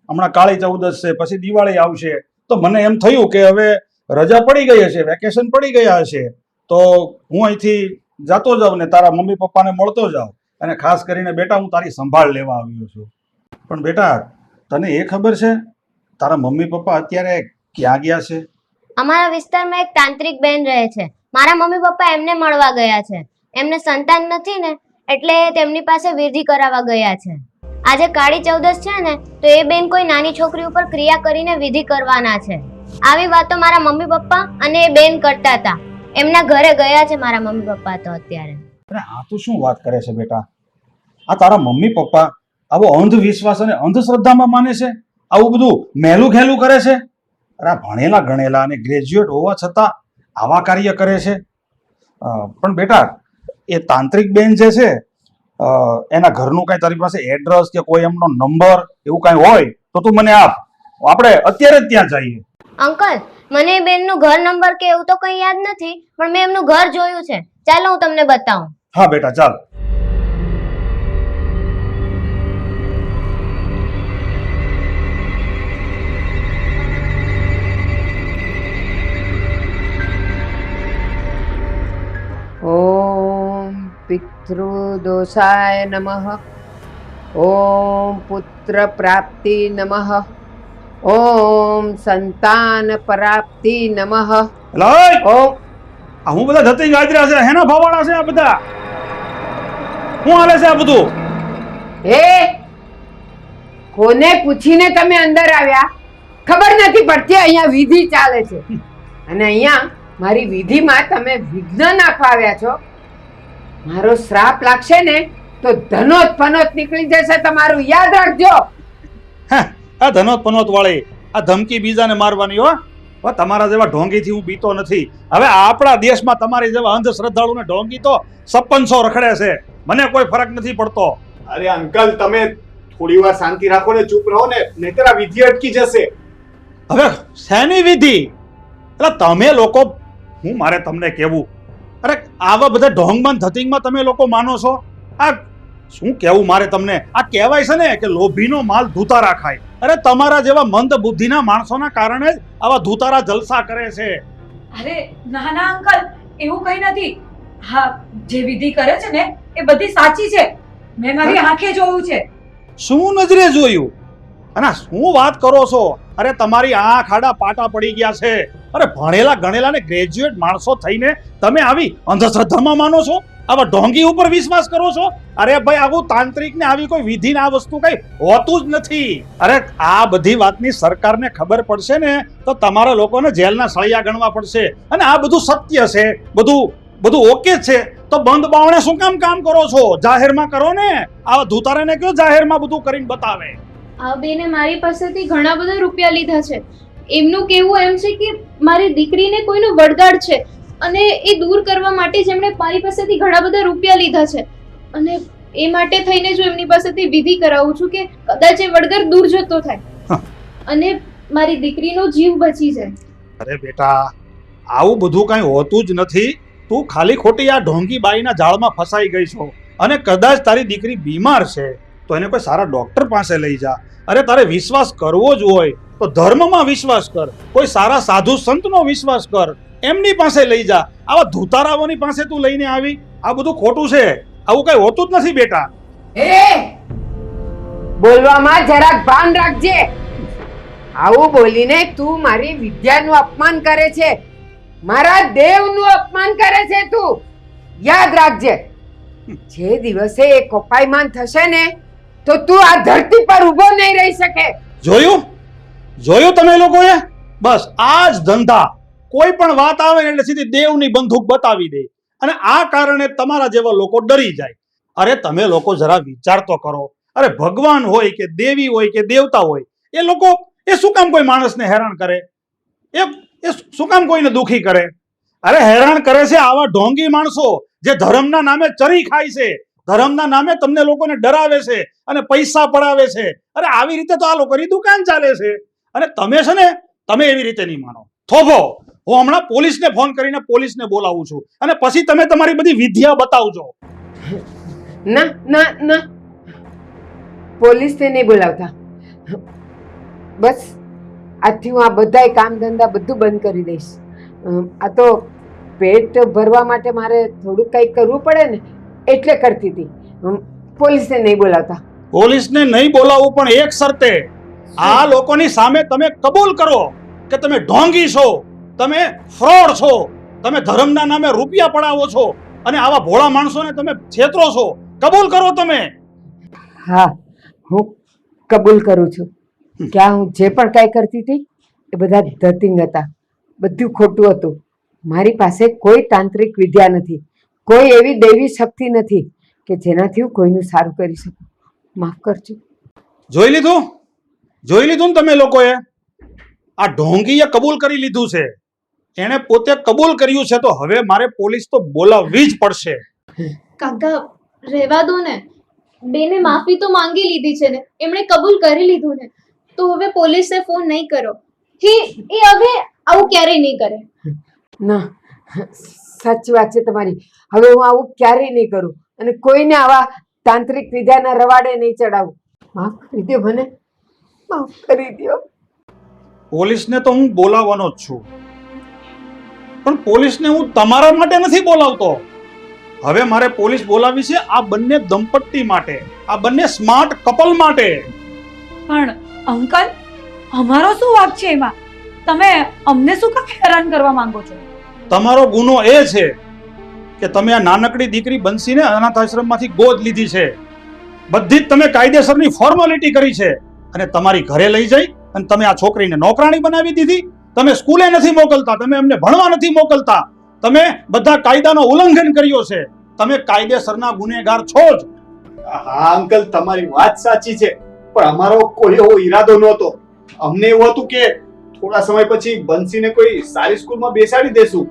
હમણાં કાળી ચૌદસ છે, પછી દિવાળી આવશે, તો મને એમ થયું કે હવે રજા પડી ગઈ હશે, વેકેશન પડી ગયા હશે, તો હું અહીંથી જતો જાઉં ને તારા મમ્મી પપ્પાને મળતો જાઉં. અને ખાસ કરીને બેટા, હું તારી સંભાળ લેવા આવ્યો છું. પણ બેટા, તને એ ખબર છે તારા મમ્મી પપ્પા અત્યારે ક્યાં ગયા છે? અમારા વિસ્તારમાં એક તાંત્રિક બેન રહે છે. મારા મમ્મી પપ્પા એમને મળવા ગયા છે. એમને સંતાન નથી ને એટલે તેમની પાસે વિધિ કરાવવા ગયા છે. આજે કાળી ચૌદસ છે ને, તો એ બેન કોઈ નાની છોકરી ઉપર ક્રિયા કરીને વિધિ કરવાના છે. આવી વાતો મારા મમ્મી પપ્પા અને એ બેન કરતા હતા. એમના ઘરે ગયા છે મારા મમ્મી પપ્પા તો અત્યારે. અરે આ તું શું વાત કરે છે બેટા? આ તારા મમ્મી પપ્પા આવો અંધવિશ્વાસ અને અંધશ્રદ્ધામાં માને છે? આવું બધું મહેલું ખેલું કરે છે? અરે આ ભણેલા ગણેલા અને ગ્રેજ્યુએટ હોવા છતાં આવા કાર્ય કરે છે? પણ બેટા, એ તાંત્રિક બેન જે છે, એના ઘરનું કઈ તારી પાસે એડ્રેસ કે કોઈ એમનો નંબર એવું કઈ હોય તો તું મને આપ, આપણે અત્યારે જ ત્યાં જઈએ. અંકલ, મને એ બેનનું ઘર નંબર કે એવું તો કંઈ યાદ નથી, પણ મેં એમનું ઘર જોયું છે. ચાલો હું તમને બતાવું. હા બેટા, ચાલ. ઓમ પિતૃદોષાય નમઃ. ઓમ પુત્ર પ્રાપ્તિ નમઃ. ઓમ સંતાન પ્રાપ્તિ નમઃ. લઈ ઓમ આ હું બધા ધતી ગાજરા છે, હેના ભાવાડા છે આ બધા? શું હાલે છે આ બધું? હે, કોને પૂછીને તમે અંદર આવ્યા? ખબર નથી પડતી. અહીંયા વિધિ ચાલે છે અને અહીંયા મારી વિધિમાં તમે વિઘ્ન નાખવા આવ્યા છો. મારો શ્રાપ લાગશે ને તો ધનોત ફનોત નીકળી જશે તમારું, યાદ રાખજો. આ ધનોત પનોત વાળી આ ધમકી બીજાને મારવાની હો. હવે તમારા જેવા ઢોંગીથી હું બીતો નથી. હવે આપણા દેશમાં તમારી જેવા અંધશ્રદ્ધાળુને ઢોંગી તો 5600 રખડે છે. મને કોઈ ફરક નથી પડતો. અરે અંકલ તમે થોડી વાર શાંતિ રાખો ને, ચૂપ રહો ને, નહીતર આ વિધિ અટકી જશે. હવે શેની વિધિ? એટલે તમે લોકો, હું મારે તમને કહેવું, અરે આવા બધા ઢોંગમાં ધતિંગમાં તમે લોકો માનો છો? આ શું કહેવું મારે તમને? આ કહેવાય છે ને કે લોભીનો માલ ધૂતારા ખાય. અરે તમારા જેવા મંદ બુદ્ધિના માણસોના કારણે જ આવા ધૂતારા જલસા કરે છે. અરે ના ના અંકલ, એવું કઈ નથી. હા, જે વિધિ કરે છે ને એ બધી સાચી છે. મેં મારી આંખે જોયું છે. શું નજરે જોયું? અને શું વાત કરો છો? અરે તમારી આંખ આડા પાટા પડી ગયા છે. અરે ભણેલા ગણેલા ને ગ્રેજ્યુએટ માણસો થઈને તમે આવી અંધશ્રદ્ધામાં માનો છો? આવા ઢોંગી ઉપર વિશ્વાસ કરો છો? અરે ભાઈ, આવું તાંત્રિક ને આવી કોઈ વિધિ ને આ વસ્તુ કઈ હોતું જ નથી. અરે આ બધી વાતની સરકારને ખબર પડશે ને તો તમારા લોકોને જેલના સળિયા ગણવા પડશે. અને આ બધું સત્ય છે, બધું ઓકે છે, તો બંધ બાવણે શું કામ કરો છો? જાહેરમાં કરો ને. આવા ધૂતારાને કયો જાહેરમાં બધું કરીને બતાવે. આ બેને મારી પાસેથી ઘણા બધા રૂપિયા લીધા છે. એમનું કહેવું એમ છે કે મારી દીકરીને કોઈનું વળગાડ છે અને એ દૂર કરવા માટે જ એમણે મારી પાસેથી ઘણા બધા રૂપિયા લીધા છે. અને એ માટે થઈને જો એમની પાસેથી વિધિ કરાવું છું કે કદાચ એ વળગાડ દૂર જતો થાય અને મારી દીકરીનો જીવ બચી જાય. અરે બેટા, આવું બધું કઈ હોતું જ નથી. તું ખાલી ખોટી આ ઢોંગી બાઈના જાળમાં ફસાઈ ગઈ છો. અને કદાચ તારી દીકરી બીમાર છે તો એને કોઈ સારા ડોક્ટર પાસે લઈ જા. અરે તારે વિશ્વાસ કરવો જ હોય તો ધર્મમાં વિશ્વાસ કર, કોઈ સારા સાધુ સંતનો વિશ્વાસ કર, એમની પાસે લઈ જા. આવા ધૂતારાઓની પાસે તું લઈને આવી, આ બધું ખોટું છે. આવું કઈ હોતું જ નથી બેટા. બોલવામાં જરાક ભાન રાખજે. આવું બોલીને તું મારી વિદ્યાનું અપમાન કરે છે, મારા દેવનું અપમાન કરે છે તું. યાદ રાખજે, જે દિવસે એ કોપાયમાન થશે ને તો તું આ ધરતી પર ઊભો નહીં રહી શકે. જોયું તમે લોકોએ? બસ આ જ ધંધા. કોઈ પણ વાત આવે એટલે સીધી દેવની બંદૂક બતાવી દે અને આ કારણે તમારા જેવા લોકો ડરી જાય. અરે તમે લોકો જરા વિચાર તો કરો. અરે ભગવાન હોય કે દેવી હોય કે દેવતા હોય, એ લોકો એ શું કામ કોઈ માણસને હેરાન કરે? એ શું કામ કોઈને દુખી કરે? અરે હેરાન કરે છે આવા ઢોંગી માણસો જે ધર્મના નામે ચરી ખાય છે, ધર્મના નામે તમને લોકોને ડરાવે છે અને પૈસા પડાવે છે. અરે આવી રીતે તો આ લોકોની દુકાન ચાલે છે. અને તમે છે ને, તમે એવી રીતે નહીં માનો. થોભો, હું હમણાં પોલીસને ફોન કરીને પોલીસને બોલાવું છું અને પછી તમે તમારી બધી વિદ્યા બતાવજો. ના ના ના, પોલીસને નહીં બોલાવતા. બસ આજથી હું આ બધાય કામ ધંધા બધું બંધ કરી દઈશ. આ તો પેટ ભરવા માટે મારે થોડુંક કંઈક કરવું પડે ને એટલે કરતી હતી. પોલીસને નહીં બોલાવતા. પોલીસને નહીં બોલાવવું, પણ એક શરતે. આ લોકોની સામે તમે કબૂલ કરો કે તમે ઢોંગી છો, તમે ફ્રોડ છો, તમે ધર્મના નામે રૂપિયા પડાવો છો અને આવા ભોળા માણસોને તમે છેતરો છો. કબૂલ કરો તમે. હા, હું કબૂલ કરું છું કે હું જે પણ કાંઈ કરતી હતી એ બધા ધતિંગ હતા, બધું ખોટું હતું. મારી પાસે કોઈ તાંત્રિક વિદ્યા નથી, કોઈ એવી દૈવી શક્તિ નથી કે જેનાથી હું કોઈનું સારું કરી શકું. માફ કરજો. જોઈ લીધું ને તમે લોકોએ? આ ઢોંગીએ કબૂલ કરી લીધું છે, એણે પોતે કબૂલ કર્યું છે, તો હવે મારે પોલીસ તો બોલાવવી જ પડશે. કાકા રહેવા દો ને, બેને માફી તો માંગી લીધી છે ને, એમણે કબૂલ કરી લીધું ને, તો હવે પોલીસને ફોન નહીં કરો. એ હવે આવું ક્યારેય નહીં કરે. ના, સાચી વાત છે તમારી. હવે હું આવું ક્યારેય નહીં કરું અને કોઈને આવા તાંત્રિક વિદ્યાના રવાડે નહીં ચડાવું. માફ કરી દો મને, માફ કરી દો. પોલીસને તો હું બોલાવવાનો જ છું, પણ પોલીસને હું તમારા માટે નથી બોલાવતો. હવે મારે પોલીસ બોલાવી છે આ બંને દંપતી માટે, આ બંને સ્માર્ટ કપલ માટે. પણ અંકલ, અમારો શું વાંક છે એમાં? તમે અમને શું કામ હેરાન કરવા માંગો છો? તમારો ગુનો એ છે કે તમે આ નાનકડી દીકરી બંસીને અનાથ આશ્રમમાંથી ગોદ લીધી છે. બધી જ તમે કાયદેસરની ફોર્માલિટી કરી છે અને તમારી ઘરે લઈ જઈ અને તમે આ છોકરીને નોકરાણી બનાવી દીધી. તમે સ્કૂલે નથી મોકલતા, તમે એમને ભણવા નથી મોકલતા, તમે બધા કાયદાનો ઉલ્લંઘન કર્યો છે. તમે કાયદેસરના ગુનેગાર છો જ. હા અંકલ, તમારી વાત સાચી છે, પણ અમારો કોઈ એવો ઈરાદો નહોતો. અમને એવું હતું કે થોડા સમય પછી બંસીને કોઈ સારી સ્કૂલમાં બેસાડી દેશું.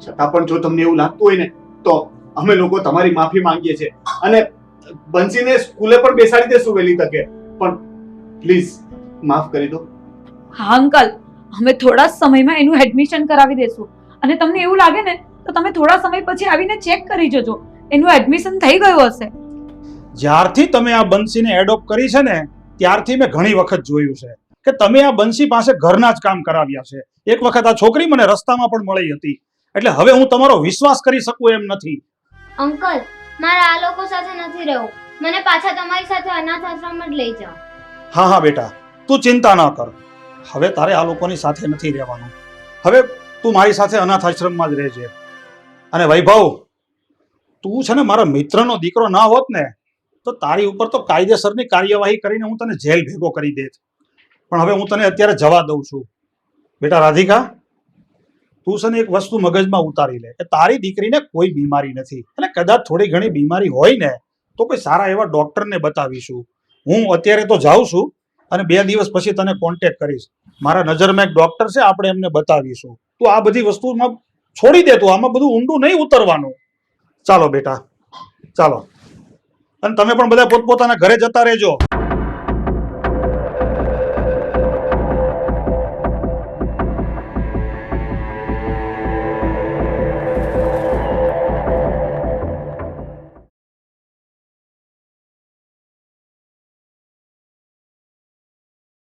છતાં પણ જો તમને એવું લાગતું હોય ને તો અમે લોકો તમારી માફી માંગીએ છીએ અને બંસીને સ્કૂલે પણ બેસાડી દેશું વહેલી તકે. પણ પ્લીઝ માફ કરી દો. હા અંકલ, અમે થોડા જ સમયમાં એનું એડમિશન કરાવી દેશું અને તમને એવું લાગે ને તો તમે થોડા સમય પછી આવીને ચેક કરી જજો, એનું એડમિશન થઈ ગયું હશે. જ્યારથી તમે આ બંસીને એડોપ્ટ કરી છે ને ત્યારથી મેં ઘણી વખત જોયું છે કે તમે આ બંસી પાસે ઘરના જ કામ કરાવ્યા છે. એક વખત આ છોકરી મને રસ્તામાં પણ મળી હતી, એટલે હવે હું તમારો વિશ્વાસ કરી શકું એમ નથી. અંકલ, મારે આ લોકો સાથે નથી રહેવું. મને પાછા તમારી સાથે અનાથ આશ્રમ જ લઈ જાઓ. હા હા બેટા, તું ચિંતા ન કર. હવે તારે આ લોકોની સાથે નથી રહેવાનું. હવે તું મારી સાથે અનાથ આશ્રમમાં જ રહેજે. અને વૈભવ, તું છે ને મારા મિત્રનો દીકરો ના હોત ને તો તારી ઉપર તો કાયદેસરની કાર્યવાહી કરીને હું તને જેલ ભેગો કરી દેત. પણ હવે હું તને અત્યારે જવા દઉં છું. બેટા રાધિકા, તું છે ને એક વસ્તુ મગજમાં ઉતારી લે કે તારી દીકરીને કોઈ બીમારી નથી, અને કદાચ થોડી ઘણી બીમારી હોય ને તો કોઈ સારા એવા ડોક્ટરને બતાવીશું. હું અત્યારે તો જાઉં છું અને 2 દિવસ પછી તને કોન્ટેક્ટ કરીશ. મારા નજરમાં એક ડોક્ટર છે, આપણે એમને બતાવીશું. તું આ બધી વસ્તુમાં છોડી દે, તું આમાં બધું ઊંડું નહીં ઉતરવાનું. ચાલો બેટા, ચાલો. અને તમે પણ બધા પોતપોતાના ઘરે જતા રહેજો.